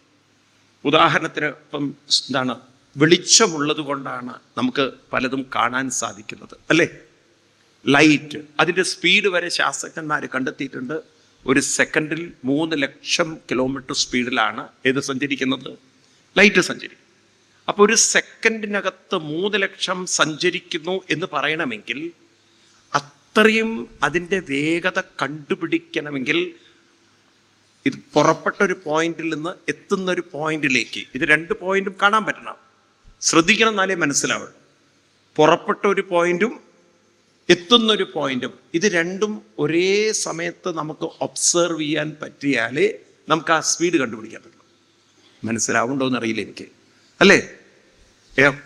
ഉദാഹരണത്തിന് ഇപ്പം എന്താണ്, വെളിച്ചമുള്ളത് കൊണ്ടാണ് നമുക്ക് പലതും കാണാൻ സാധിക്കുന്നത്, അല്ലേ? ലൈറ്റ്, അതിൻ്റെ സ്പീഡ് വരെ ശാസ്ത്രജ്ഞന്മാർ കണ്ടെത്തിയിട്ടുണ്ട്. ഒരു സെക്കൻഡിൽ 3,00,000 കിലോമീറ്റർ സ്പീഡിലാണ് ഏത് സഞ്ചരിക്കുന്നത്? ലൈറ്റ് സഞ്ചരിക്കും. അപ്പോൾ ഒരു സെക്കൻഡിനകത്ത് 3,00,000 സഞ്ചരിക്കുന്നു എന്ന് പറയണമെങ്കിൽ അത്രയും അതിൻ്റെ വേഗത കണ്ടുപിടിക്കണമെങ്കിൽ ഇത് പുറപ്പെട്ട ഒരു പോയിന്റിൽ നിന്ന് എത്തുന്ന ഒരു പോയിന്റിലേക്ക്, ഇത് 2 പോയിന്റും കാണാൻ പറ്റണം, ശ്രദ്ധിക്കണം, എന്നാലേ മനസ്സിലാവുള്ളൂ. പുറപ്പെട്ട ഒരു പോയിന്റും എത്തുന്നൊരു പോയിന്റും, ഇത് രണ്ടും ഒരേ സമയത്ത് നമുക്ക് ഒബ്സർവ് ചെയ്യാൻ പറ്റിയാലേ നമുക്ക് ആ സ്പീഡ് കണ്ടുപിടിക്കാൻ പറ്റുള്ളൂ. മനസ്സിലാവുണ്ടോ എന്നറിയില്ല എനിക്ക്, അല്ലേ?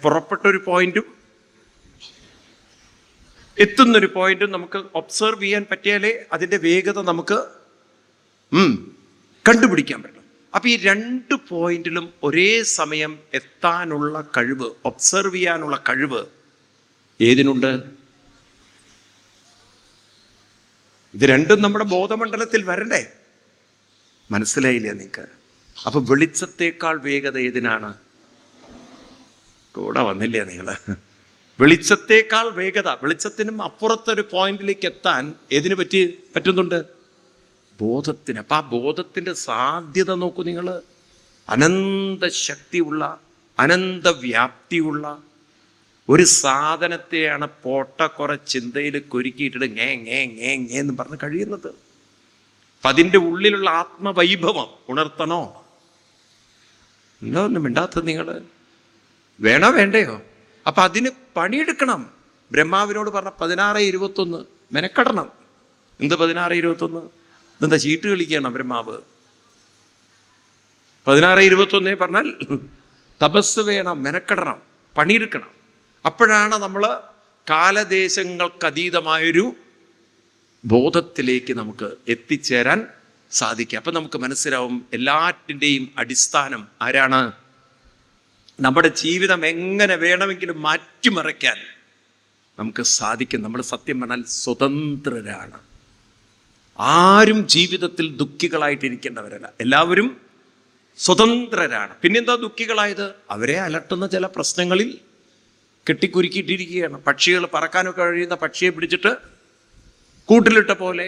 പുറപ്പെട്ടൊരു പോയിന്റും എത്തുന്നൊരു പോയിന്റും നമുക്ക് ഒബ്സർവ് ചെയ്യാൻ പറ്റിയാലേ അതിൻ്റെ വേഗത നമുക്ക് കണ്ടുപിടിക്കാൻ പറ്റും. അപ്പം ഈ 2 പോയിന്റിലും ഒരേ സമയം എത്താനുള്ള കഴിവ്, ഒബ്സർവ് ചെയ്യാനുള്ള കഴിവ് ഏതിനുണ്ട്? ഇത് രണ്ടും നമ്മുടെ ബോധമണ്ഡലത്തിൽ വരണ്ടേ? മനസ്സിലായില്ലേ നിങ്ങൾക്ക്? അപ്പൊ വെളിച്ചത്തേക്കാൾ വേഗത ഏതിനാണ്? കൂടെ വന്നില്ലേ നിങ്ങൾ? വെളിച്ചത്തേക്കാൾ വേഗത, വെളിച്ചത്തിനും അപ്പുറത്തൊരു പോയിന്റിലേക്ക് എത്താൻ ഏതിന് പറ്റുന്നുണ്ട്? ബോധത്തിന്. അപ്പം ആ ബോധത്തിൻ്റെ സാധ്യത നോക്കൂ നിങ്ങൾ. അനന്ത ശക്തിയുള്ള, അനന്ത വ്യാപ്തിയുള്ള ഒരു സാധനത്തെയാണ് കുറെ ചിന്തയിൽ കുരുക്കിയിട്ടിട്ട് ngേ എന്ന് പറഞ്ഞ് കഴിയുന്നത്. അപ്പം അതിൻ്റെ ഉള്ളിലുള്ള ആത്മവൈഭവം ഉണർത്തണോ? ഒന്നും മിണ്ടാത്തത് നിങ്ങൾ. വേണോ വേണ്ടയോ? അപ്പം അതിന് പണിയെടുക്കണം. ബ്രഹ്മാവിനോട് പറഞ്ഞ 16:21 മെനക്കെടണം. എന്ത് 16:21? ഇതെന്താ ചീട്ട് കളിക്കണം ബ്രഹ്മാവ്? 16:21 പറഞ്ഞാൽ തപസ് വേണം, മെനക്കെടണം, പണിയെടുക്കണം. അപ്പോഴാണ് നമ്മൾ കാലദേശങ്ങൾക്കതീതമായൊരു ബോധത്തിലേക്ക് നമുക്ക് എത്തിച്ചേരാൻ സാധിക്കുക. അപ്പം നമുക്ക് മനസ്സിലാവും എല്ലാറ്റിൻ്റെയും അടിസ്ഥാനം ആരാണ്? നമ്മുടെ ജീവിതം എങ്ങനെ വേണമെങ്കിലും മാറ്റിമറിക്കാൻ നമുക്ക് സാധിക്കും. നമ്മൾ സത്യം പറഞ്ഞാൽ സ്വതന്ത്രരാണ്. ആരും ജീവിതത്തിൽ ദുഃഖികളായിട്ടിരിക്കേണ്ടവരല്ല, എല്ലാവരും സ്വതന്ത്രരാണ്. പിന്നെന്താ ദുഃഖികളായത്? അവരെ അലട്ടുന്ന ചില പ്രശ്നങ്ങളിൽ കെട്ടിക്കുരുക്കിയിട്ടിരിക്കുകയാണ്. പക്ഷികൾ, പറക്കാനൊക്കെ കഴിയുന്ന പക്ഷിയെ പിടിച്ചിട്ട് കൂട്ടിലിട്ട പോലെ,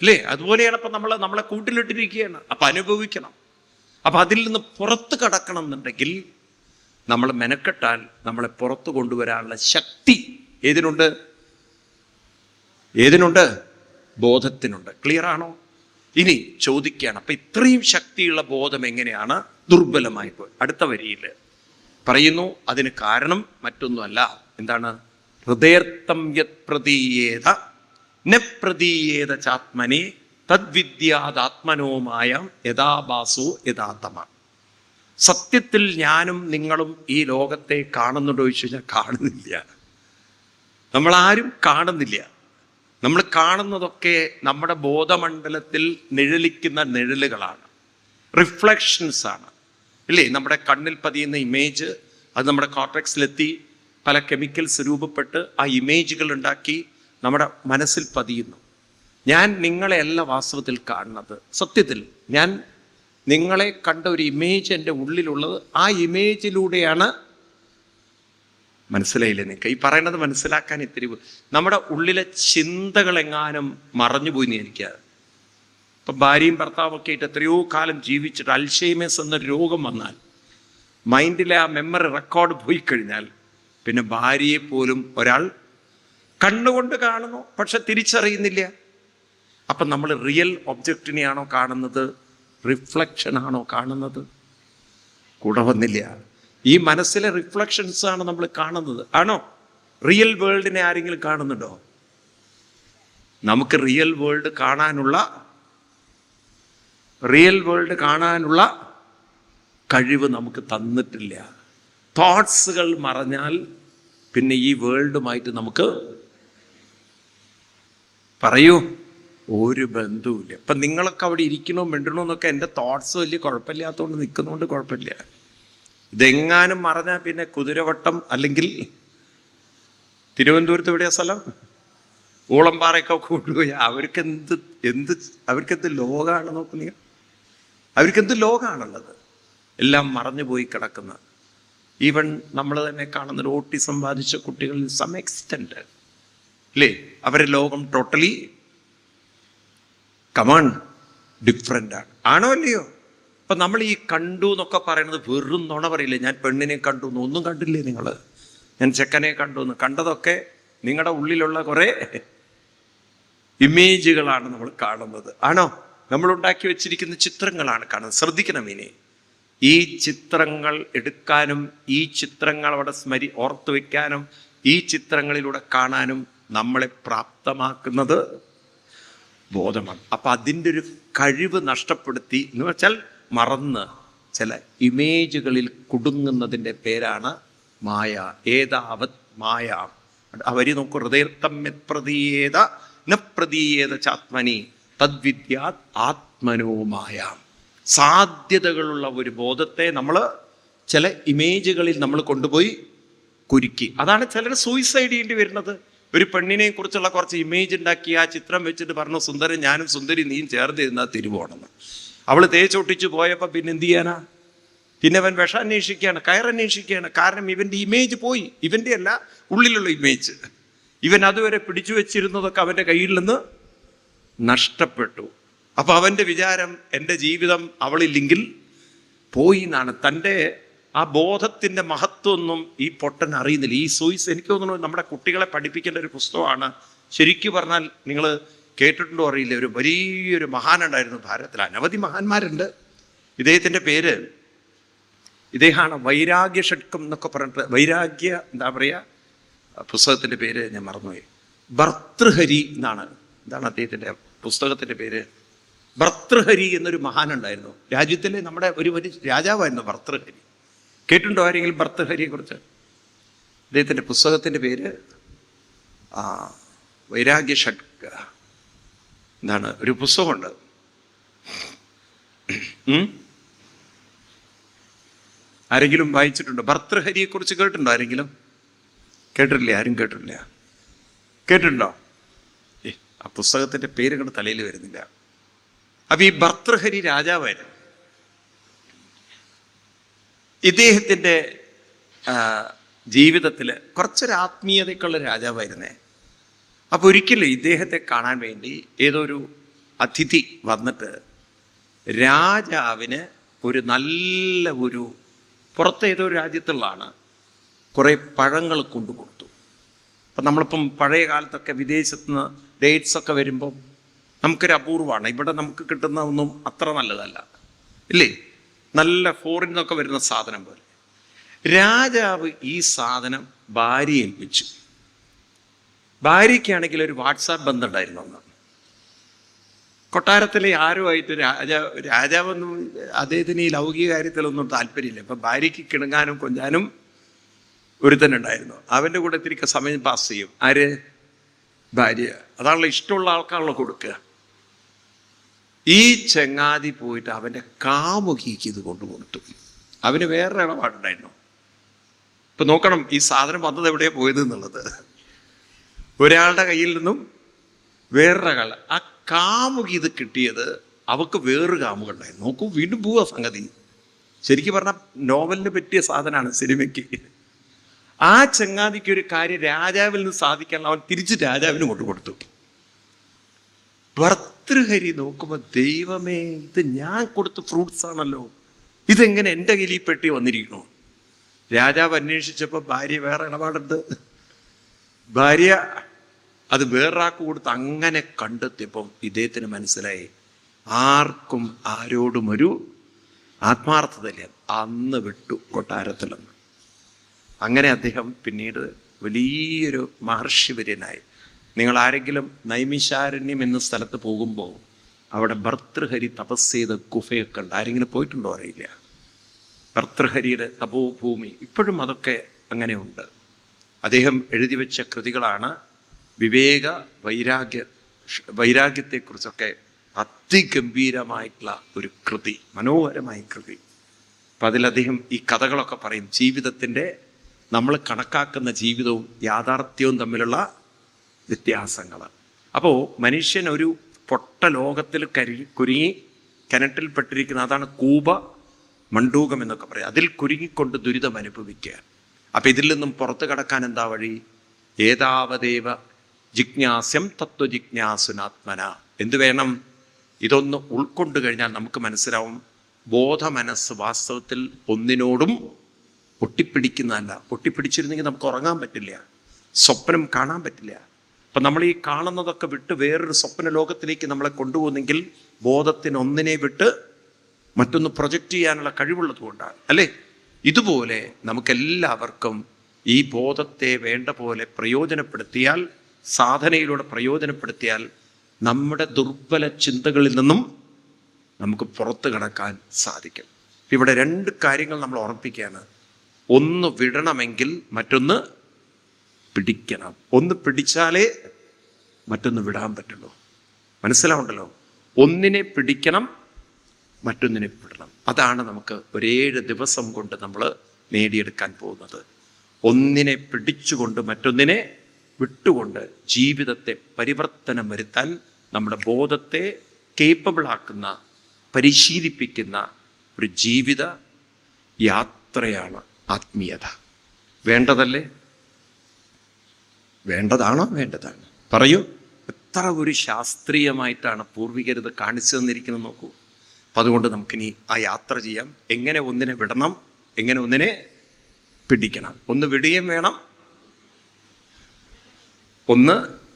അല്ലേ? അതുപോലെയാണ് ഇപ്പം നമ്മളെ കൂട്ടിലിട്ടിരിക്കുകയാണ്. അപ്പം അനുഭവിക്കണം. അപ്പം അതിൽ നിന്ന് പുറത്ത് കടക്കണം എന്നുണ്ടെങ്കിൽ നമ്മൾ മെനക്കെട്ടാൽ നമ്മളെ പുറത്ത് കൊണ്ടുവരാനുള്ള ശക്തി ഏതിനുണ്ട്? ബോധത്തിനുണ്ട്. ക്ലിയർ ആണോ? ഇനി ചോദിക്കുകയാണ്, അപ്പം ഇത്രയും ശക്തിയുള്ള ബോധം എങ്ങനെയാണ് ദുർബലമായി പോയി? അടുത്ത വരിയിൽ പറയുന്നു, അതിന് കാരണം മറ്റൊന്നുമല്ല. എന്താണ്? ഹൃദയർത്ഥം യത് പ്രതീയേത ന പ്രതീയേത ചാത്മനെ തദ്വിദ്യാദാത്മനോമായ യഥാഭാസോ യഥാതമ. സത്യത്തിൽ ഞാനും നിങ്ങളും ഈ ലോകത്തെ കാണുന്നുണ്ടോ ചോദിച്ചു കഴിഞ്ഞാൽ കാണുന്നില്ല. നമ്മളാരും കാണുന്നില്ല. നമ്മൾ കാണുന്നതൊക്കെ നമ്മുടെ ബോധമണ്ഡലത്തിൽ നിഴലിക്കുന്ന നിഴലുകളാണ്, റിഫ്ലക്ഷൻസ് ആണ്, ഇല്ലേ? നമ്മുടെ കണ്ണിൽ പതിയുന്ന ഇമേജ് അത് നമ്മുടെ കോർട്ടെക്സിലെത്തി പല കെമിക്കൽസ് രൂപപ്പെട്ട് ആ ഇമേജുകൾ ഉണ്ടാക്കി നമ്മുടെ മനസ്സിൽ പതിയുന്നു. ഞാൻ നിങ്ങളെയല്ല വാസ്തവത്തിൽ കാണുന്നത്. സത്യത്തിൽ ഞാൻ നിങ്ങളെ കണ്ട ഒരു ഇമേജ് എൻ്റെ ഉള്ളിലുള്ളത്. ആ ഇമേജിലൂടെയാണ്. മനസ്സിലായില്ലേ നിങ്ങൾക്ക്? ഈ പറയുന്നത് മനസ്സിലാക്കാൻ ഇത്തിരി നമ്മുടെ ഉള്ളിലെ ചിന്തകളെങ്ങാനും മറഞ്ഞുപോയി എന്ന് എനിക്കത്. ഇപ്പം ഭാര്യയും ഭർത്താവും ഒക്കെ ആയിട്ട് എത്രയോ കാലം ജീവിച്ചിട്ട് അൽഷൈമേഴ്സ് എന്നൊരു രോഗം വന്നാൽ, മൈൻഡിലെ ആ മെമ്മറി റെക്കോർഡ് പോയി കഴിഞ്ഞാൽ, പിന്നെ ഭാര്യയെ പോലും ഒരാൾ കണ്ണുകൊണ്ട് കാണുന്നു, പക്ഷെ തിരിച്ചറിയുന്നില്ല. അപ്പം നമ്മൾ റിയൽ ഒബ്ജക്റ്റിനെയാണോ കാണുന്നത്, റിഫ്ലക്ഷൻ ആണോ കാണുന്നത്? കൂടെ വന്നില്ല. ഈ മനസ്സിലെ റിഫ്ലക്ഷൻസ് ആണ് നമ്മൾ കാണുന്നത്. ആണോ? റിയൽ വേൾഡിനെ ആരെങ്കിലും കാണുന്നുണ്ടോ? നമുക്ക് റിയൽ വേൾഡ് കാണാനുള്ള കഴിവ് നമുക്ക് തന്നിട്ടില്ല. തോട്ട്സുകൾ മറഞ്ഞാൽ പിന്നെ ഈ വേൾഡുമായിട്ട് നമുക്ക് പറയൂ ഒരു ബന്ധവുമില്ല. ഇപ്പം നിങ്ങളൊക്കെ അവിടെ ഇരിക്കണോ മിണ്ടണോ എന്നൊക്കെ എൻ്റെ തോട്ട്സ് വലിയ കുഴപ്പമില്ലാത്തതുകൊണ്ട് നിൽക്കുന്നതുകൊണ്ട് കുഴപ്പമില്ല. ഇതെങ്ങാനും മറഞ്ഞാൽ പിന്നെ കുതിരവട്ടം അല്ലെങ്കിൽ തിരുവനന്തപുരത്ത് എവിടെയാ സ്ഥലം, ഊളംപാറയൊക്കെ കൊണ്ടുപോയി അവർക്കെന്ത് ലോകമാണ് നോക്കുക. അവർക്കെന്ത് ലോകമാണുള്ളത്? എല്ലാം മറഞ്ഞു പോയി കിടക്കുന്ന. ഈവൻ നമ്മൾ തന്നെ കാണുന്ന ഓട്ടിസം ബാധിച്ച കുട്ടികളിൽ സം എക്സ്റ്റെൻറ്റ് അല്ലേ, അവരുടെ ലോകം ടോട്ടലി ഡിഫറെൻ്റ് ആണ്. ആണോ അല്ലയോ? അപ്പം നമ്മൾ ഈ കണ്ടു എന്നൊക്കെ പറയുന്നത് വെറും നുണ പറയില്ലേ. ഞാൻ പെണ്ണിനെ കണ്ടു എന്ന് ഒന്നും കണ്ടില്ലേ നിങ്ങൾ? ഞാൻ ചെക്കനെ കണ്ടു എന്ന് കണ്ടതൊക്കെ നിങ്ങളുടെ ഉള്ളിലുള്ള കുറേ ഇമേജുകളാണ് നമ്മൾ കാണുന്നത്. ആണോ? നമ്മൾ ഉണ്ടാക്കി വെച്ചിരിക്കുന്ന ചിത്രങ്ങളാണ് കാണുന്നത്. ശ്രദ്ധിക്കണം. ഇനി ഈ ചിത്രങ്ങൾ എടുക്കാനും ഈ ചിത്രങ്ങൾ അവിടെ ഓർത്തു വയ്ക്കാനും ഈ ചിത്രങ്ങളിലൂടെ കാണാനും നമ്മളെ പ്രാപ്തമാക്കുന്നത് ബോധമാണ്. അപ്പം അതിൻ്റെ ഒരു കഴിവ് നഷ്ടപ്പെടുത്തി എന്ന് വെച്ചാൽ മറന്ന് ചില ഇമേജുകളിൽ കുടുങ്ങുന്നതിൻ്റെ പേരാണ് മായ. ഏതാവത് മായ. അവരി നോക്കൂ. ഹൃദയർത്ഥം പ്രതീയേത ന പ്രതീയേത ചാത്മനി തദ്വിദ്യാത് ആത്മനോമായ. സാധ്യതകളുള്ള ഒരു ബോധത്തെ നമ്മൾ ചില ഇമേജുകളിൽ നമ്മൾ കൊണ്ടുപോയി കുരുക്കി. അതാണ് ചിലർ സൂയിസൈഡ് ചെയ്യേണ്ടി വരുന്നത്. ഒരു പെണ്ണിനെ കുറിച്ചുള്ള കുറച്ച് ഇമേജ് ഉണ്ടാക്കി ആ ചിത്രം വെച്ചിട്ട് പറഞ്ഞു, സുന്ദരൻ ഞാനും സുന്ദരി നീയും ചേർന്നിരുന്നാൽ തിരുവോണമെന്ന്. അവൾ തേച്ചൊട്ടിച്ച് പോയപ്പോൾ പിന്നെ എന്ത് ചെയ്യാനാ? പിന്നെ അവൻ വിഷാന്വേഷിക്കുകയാണ്, കയറന്വേഷിക്കുകയാണ്. കാരണം ഇവൻ്റെ ഇമേജ് പോയി. ഇവൻ്റെ അല്ല, ഉള്ളിലുള്ള ഇമേജ്. ഇവൻ അതുവരെ പിടിച്ചു വെച്ചിരുന്നതൊക്കെ അവൻ്റെ കയ്യിൽ നിന്ന് നഷ്ടപ്പെട്ടു. അപ്പം അവൻ്റെ വിചാരം എൻ്റെ ജീവിതം അവളില്ലെങ്കിൽ പോയി എന്നാണ്. തൻ്റെ ആ ബോധത്തിൻ്റെ മഹത്വമൊന്നും ഈ പൊട്ടൻ അറിയുന്നില്ല. ഈ എനിക്ക് തോന്നുന്നു നമ്മുടെ കുട്ടികളെ പഠിപ്പിക്കേണ്ട ഒരു പുസ്തകമാണ്. ശരിക്കും പറഞ്ഞാൽ നിങ്ങൾ കേട്ടിട്ടുണ്ടോ അറിയില്ല, ഒരു വലിയൊരു മഹാനുണ്ടായിരുന്നു ഭാരതത്തിൽ. അനവധി മഹാന്മാരുണ്ട്. ഇദ്ദേഹത്തിൻ്റെ പേര്, ഇദ്ദേഹമാണ് വൈരാഗ്യ ഷഡ്കം എന്നൊക്കെ പറഞ്ഞിട്ട്, വൈരാഗ്യ എന്താ പറയുക, പുസ്തകത്തിൻ്റെ പേര് ഞാൻ മറന്നുപോയി. ഭർതൃഹരി എന്നാണ്. എന്താണ് അദ്ദേഹത്തിൻ്റെ പുസ്തകത്തിൻ്റെ പേര്? ഭർതൃഹരി എന്നൊരു മഹാനുണ്ടായിരുന്നു. രാജ്യത്തിലെ നമ്മുടെ ഒരു രാജാവായിരുന്നു ഭർതൃഹരി. കേട്ടിട്ടുണ്ടോ ആരെങ്കിലും ഭർതൃഹരിയെ കുറിച്ച്? അദ്ദേഹത്തിൻ്റെ പുസ്തകത്തിൻ്റെ പേര് വൈരാഗ്യ ഷഡ്ക എന്താണ്, ഒരു പുസ്തകമുണ്ട്. ആരെങ്കിലും വായിച്ചിട്ടുണ്ടോ? ഭർതൃഹരിയെ കുറിച്ച് കേട്ടിട്ടുണ്ടോ ആരെങ്കിലും? കേട്ടിട്ടില്ല? ആരും കേട്ടിട്ടില്ല? കേട്ടിട്ടുണ്ടോ? ആ പുസ്തകത്തിൻ്റെ പേര് കണ്ട് തലയിൽ വരുന്നില്ല. അപ്പം ഈ ഭർതൃഹരി രാജാവായിരുന്നു. ഇദ്ദേഹത്തിൻ്റെ ജീവിതത്തിൽ കുറച്ചൊരു ആത്മീയതയ്ക്കുള്ള രാജാവായിരുന്നേ. അപ്പോൾ ഒരിക്കലും ഇദ്ദേഹത്തെ കാണാൻ വേണ്ടി ഏതൊരു അതിഥി വന്നിട്ട് രാജാവിന് ഒരു നല്ല പുറത്ത് ഏതോ രാജ്യത്തുള്ളതാണ് കുറേ പഴങ്ങൾ കൊണ്ടു കൊടുത്തു. അപ്പം നമ്മളിപ്പം പഴയ കാലത്തൊക്കെ വിദേശത്ത് നിന്ന് ഡേറ്റ്സൊക്കെ വരുമ്പം നമുക്കൊരു അപൂർവമാണ്. ഇവിടെ നമുക്ക് കിട്ടുന്ന ഒന്നും അത്ര നല്ലതല്ല, ഇല്ലേ? നല്ല ഫോറിൻ നിന്നൊക്കെ വരുന്ന സാധനം പോലെ. രാജാവ് ഈ സാധനം ഭാര്യയെ ഏൽപ്പിച്ചു. ഭാര്യയ്ക്കാണെങ്കിൽ ഒരു വാട്സാപ്പ് ബന്ധം ഉണ്ടായിരുന്നു അന്ന്. കൊട്ടാരത്തിലെ ആരുമായിട്ട് രാജാവൊന്നും അദ്ദേഹത്തിന് ഈ ലൗകിക കാര്യത്തിലൊന്നും താല്പര്യമില്ല. ഇപ്പം ഭാര്യയ്ക്ക് കിണങ്ങാനും കൊഞ്ചാനും ഒരുത്തനുണ്ടായിരുന്നു. അവൻ്റെ കൂടെ ഇത്തിരി സമയം പാസ് ചെയ്യും. ആര്? ഭാര്യ. അതാണല്ലോ ഇഷ്ടമുള്ള ആൾക്കാണല്ലോ കൊടുക്കുക. ഈ ചങ്ങാതി പോയിട്ട് അവൻ്റെ കാമുകിക്ക് ഇത് കൊണ്ടു കൊടുത്തു. അവന് വേറെ ഇടപാടുണ്ടായിരുന്നു. ഇപ്പം നോക്കണം ഈ സാധനം വന്നത് എവിടെയാണ് പോയത് എന്നുള്ളത്. ഒരാളുടെ കയ്യിൽ നിന്നും വേറൊരാൾ. ആ കാമുകി ഇത് കിട്ടിയത് അവക്ക് വേറൊരു കാമുകുണ്ടായിരുന്നു. നോക്കൂ, വീണ്ടും പോവാ സംഗതി. ശരിക്കും പറഞ്ഞാൽ നോവലിന് പറ്റിയ സാധനമാണ് സിനിമയ്ക്ക്. ആ ചങ്ങാതിക്ക് ഒരു കാര്യം രാജാവിൽ നിന്ന് സാധിക്കാനുള്ള അവൻ തിരിച്ച് രാജാവിന് കൊണ്ടു കൊടുത്തു. ഭർതൃഹരി നോക്കുമ്പോൾ ദൈവമേ, ഇത് ഞാൻ കൊടുത്ത ഫ്രൂട്ട്സ് ആണല്ലോ, ഇതെങ്ങനെ എൻ്റെ കയ്യിൽ ഈ പെട്ടി വന്നിരിക്കണോ? രാജാവ് അന്വേഷിച്ചപ്പോൾ ഭാര്യ വേറെ ഇടപാടുണ്ട്. ഭാര്യ അത് വേറൊരാൾക്ക് കൊടുത്ത് അങ്ങനെ കണ്ടെത്തിയപ്പം ഇദ്ദേഹത്തിന് മനസ്സിലായി ആർക്കും ആരോടും ഒരു ആത്മാർത്ഥതയില്ല. അന്ന് വിട്ടു കൊട്ടാരത്തിലെന്ന്. അങ്ങനെ അദ്ദേഹം പിന്നീട് വലിയൊരു മഹർഷിവര്യനായി. നിങ്ങൾ ആരെങ്കിലും നൈമിഷാരണ്യം എന്ന സ്ഥലത്ത് പോകുമ്പോൾ അവിടെ ഭർതൃഹരി തപസ് ചെയ്ത ഗുഫയൊക്കെ ഉണ്ട്. ആരെങ്കിലും പോയിട്ടുണ്ടോ അറിയില്ല. ഭർതൃഹരിയുടെ തപോഭൂമി ഇപ്പോഴും അതൊക്കെ അങ്ങനെയുണ്ട്. അദ്ദേഹം എഴുതി വെച്ച കൃതികളാണ് വിവേക വൈരാഗ്യത്തെക്കുറിച്ചൊക്കെ അതിഗംഭീരമായിട്ടുള്ള ഒരു കൃതി, മനോഹരമായ കൃതി. അപ്പം അതിൽ അദ്ദേഹം ഈ കഥകളൊക്കെ പറയും. ജീവിതത്തിൻ്റെ, നമ്മൾ കണക്കാക്കുന്ന ജീവിതവും യാഥാർത്ഥ്യവും തമ്മിലുള്ള വ്യത്യാസങ്ങൾ. അപ്പോൾ മനുഷ്യൻ ഒരു പൊട്ട ലോകത്തിൽ കുരുങ്ങി കിണറ്റിൽപ്പെട്ടിരിക്കുന്ന, അതാണ് കൂപ മണ്ടൂകം എന്നൊക്കെ പറയും. അതിൽ കുരുങ്ങിക്കൊണ്ട് ദുരിതം അനുഭവിക്കുക. അപ്പം ഇതിൽ നിന്നും പുറത്തു കടക്കാൻ എന്താ വഴി? ഏതാവദേവ ജിജ്ഞാസ്യം തത്വജിജ്ഞാസുനാത്മന. എന്ത് വേണം? ഇതൊന്ന് ഉൾക്കൊണ്ടു കഴിഞ്ഞാൽ നമുക്ക് മനസ്സിലാവും ബോധമനസ്സ് വാസ്തവത്തിൽ ഒന്നിനോടും ഒട്ടിപ്പിടിക്കുന്നതല്ല. ഒട്ടിപ്പിടിച്ചിരുന്നെങ്കിൽ നമുക്ക് ഉറങ്ങാൻ പറ്റില്ല, സ്വപ്നം കാണാൻ പറ്റില്ല. അപ്പം നമ്മൾ ഈ കാണുന്നതൊക്കെ വിട്ട് വേറൊരു സ്വപ്ന ലോകത്തിലേക്ക് നമ്മളെ കൊണ്ടുപോകുന്നെങ്കിൽ ബോധത്തിന് ഒന്നിനെ വിട്ട് മറ്റൊന്ന് പ്രൊജക്റ്റ് ചെയ്യാനുള്ള കഴിവുള്ളത് കൊണ്ടാണ്, അല്ലേ? ഇതുപോലെ നമുക്കെല്ലാവർക്കും ഈ ബോധത്തെ വേണ്ട പോലെ പ്രയോജനപ്പെടുത്തിയാൽ, സാധനയിലൂടെ പ്രയോജനപ്പെടുത്തിയാൽ നമ്മുടെ ദുർബല ചിന്തകളിൽ നിന്നും നമുക്ക് പുറത്തു കടക്കാൻ സാധിക്കും. ഇവിടെ രണ്ട് കാര്യങ്ങൾ നമ്മൾ ഓർമ്മിപ്പിക്കുകയാണ്. ഒന്ന് വിടണമെങ്കിൽ മറ്റൊന്ന് പിടിക്കണം. ഒന്ന് പിടിച്ചാലേ മറ്റൊന്ന് വിടാൻ പറ്റുള്ളൂ. മനസ്സിലാവുണ്ടല്ലോ? ഒന്നിനെ പിടിക്കണം, മറ്റൊന്നിനെ വിടണം. അതാണ് നമുക്ക് 7 ദിവസം കൊണ്ട് നമ്മൾ നേടിയെടുക്കാൻ പോകുന്നത്. ഒന്നിനെ പിടിച്ചുകൊണ്ട് മറ്റൊന്നിനെ വിട്ടുകൊണ്ട് ജീവിതത്തെ പരിവർത്തനം വരുത്താൻ നമ്മുടെ ബോധത്തെ കേപ്പബിൾ ആക്കുന്ന, പരിശീലിപ്പിക്കുന്ന ഒരു ജീവിത യാത്രയാണ് ആത്മീയത. വേണ്ടതല്ലേ? വേണ്ടതാണോ? വേണ്ടതാണ്. പറയൂ. എത്ര ഒരു ശാസ്ത്രീയമായിട്ടാണ് പൂർവികരിത് കാണിച്ചു തന്നിരിക്കുന്നത് നോക്കൂ. അപ്പം അതുകൊണ്ട് നമുക്കിനി ആ യാത്ര ചെയ്യാം. എങ്ങനെ ഒന്നിനെ വിടണം, എങ്ങനെ ഒന്നിനെ പിടിക്കണം. ഒന്ന് വിടുകയും വേണം.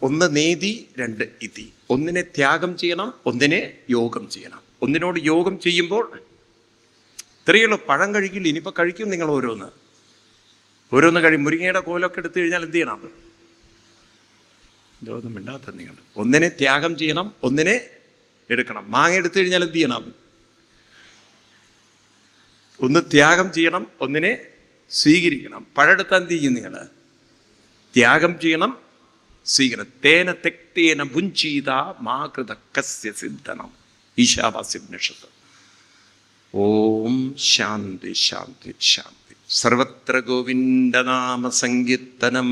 ഒന്ന് നേതി, 2 ഇതി. ഒന്നിനെ ത്യാഗം ചെയ്യണം, ഒന്നിനെ യോഗം ചെയ്യണം. ഒന്നിനോട് യോഗം ചെയ്യുമ്പോൾ ഇത്രയുള്ളൂ. പഴം കഴിക്കില്ല, ഇനിയിപ്പോൾ കഴിക്കും നിങ്ങൾ ഓരോന്ന് കഴിയും. മുരിങ്ങയുടെ കോലൊക്കെ എടുത്തു കഴിഞ്ഞാൽ എന്ത് ചെയ്യണം? ഇതൊന്നും മിണ്ടാത്ത നിങ്ങൾ. ഒന്നിനെ ത്യാഗം ചെയ്യണം, ഒന്നിനെ എടുക്കണം. മാങ്ങ എടുത്തു കഴിഞ്ഞാൽ എന്ത് ചെയ്യണം? ഒന്ന് ത്യാഗം ചെയ്യണം, ഒന്നിനെ സ്വീകരിക്കണം. പഴമെടുത്താൽ എന്ത് ചെയ്യും നിങ്ങൾ? ത്യാഗം ചെയ്യണം, സ്വീകരണം. തേന തെക്തേന ഭുഞ്ചീത മാകൃത കസ്യ സിദ്ധനം. ഈശാവാസ്യോപനിഷത്ത്. ഓം ശാന്തി ശാന്തി ശാന്തി. സർവത്ര ഗോവിന്ദനാമ സങ്കീർത്തനം.